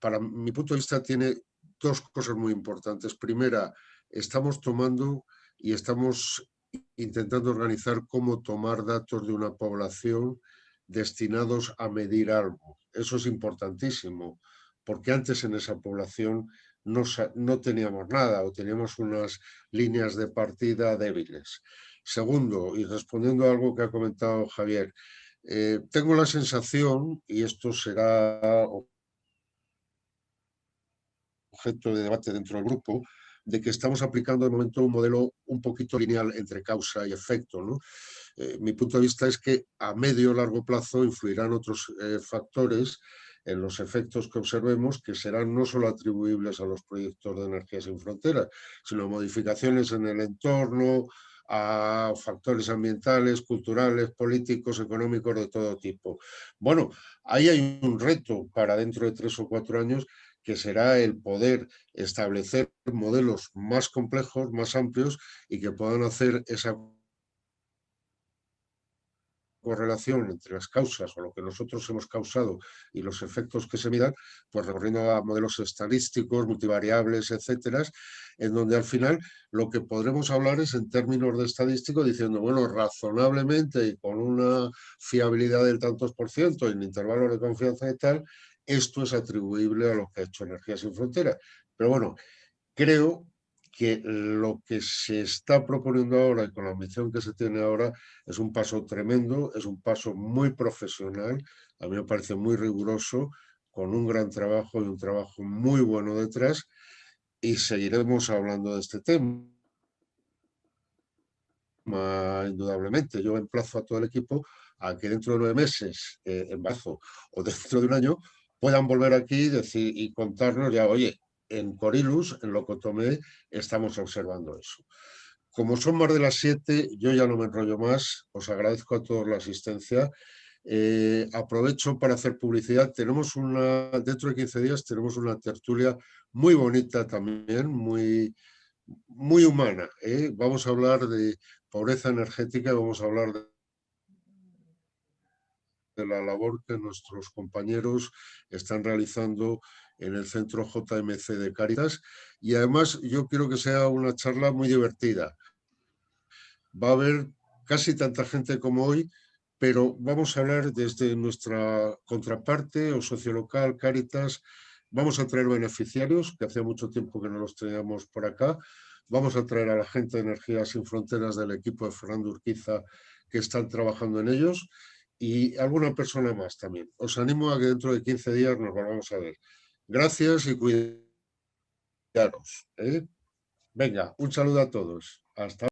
para mi punto de vista tiene 2 cosas muy importantes. Primera, estamos tomando y estamos intentando organizar cómo tomar datos de una población destinados a medir algo. Eso es importantísimo, porque antes en esa población no teníamos nada o teníamos unas líneas de partida débiles. Segundo, y respondiendo a algo que ha comentado Javier, tengo la sensación, y esto será objeto de debate dentro del grupo, de que estamos aplicando de momento un modelo un poquito lineal entre causa y efecto, ¿no? Mi punto de vista es que a medio o largo plazo influirán otros factores en los efectos que observemos, que serán no solo atribuibles a los proyectos de Energía Sin Fronteras, sino modificaciones en el entorno, a factores ambientales, culturales, políticos, económicos, de todo tipo. Bueno, ahí hay un reto para dentro de 3 o 4 años, que será el poder establecer modelos más complejos, más amplios, y que puedan hacer esa correlación entre las causas o lo que nosotros hemos causado y los efectos que se midan, pues recorriendo a modelos estadísticos, multivariables, etcétera, en donde al final lo que podremos hablar es en términos de estadístico, diciendo, bueno, razonablemente y con una fiabilidad del tantos por ciento en intervalos de confianza y tal, esto es atribuible a lo que ha hecho Energía Sin Fronteras. Pero bueno, creo que lo que se está proponiendo ahora y con la ambición que se tiene ahora es un paso tremendo, es un paso muy profesional, a mí me parece muy riguroso, con un gran trabajo y un trabajo muy bueno detrás, y seguiremos hablando de este tema. Indudablemente, yo emplazo a todo el equipo a que dentro de 9 meses, en marzo o dentro de un año, puedan volver aquí y contarnos ya, oye, en Corylus, en Locotomé, estamos observando eso. Como son más de las 7, yo ya no me enrollo más. Os agradezco a todos la asistencia. Aprovecho para hacer publicidad. Dentro de 15 días tenemos una tertulia muy bonita también, muy humana. Vamos a hablar de pobreza energética, vamos a hablar de la labor que nuestros compañeros están realizando en el centro JMC de Cáritas, y además yo quiero que sea una charla muy divertida. Va a haber casi tanta gente como hoy, pero vamos a hablar desde nuestra contraparte o socio local, Cáritas. Vamos a traer beneficiarios, que hacía mucho tiempo que no los teníamos por acá. Vamos a traer a la gente de Energías Sin Fronteras del equipo de Fernando Urquiza, que están trabajando en ellos, y alguna persona más también. Os animo a que dentro de 15 días nos volvamos a ver. Gracias y cuidaros. Venga, un saludo a todos. Hasta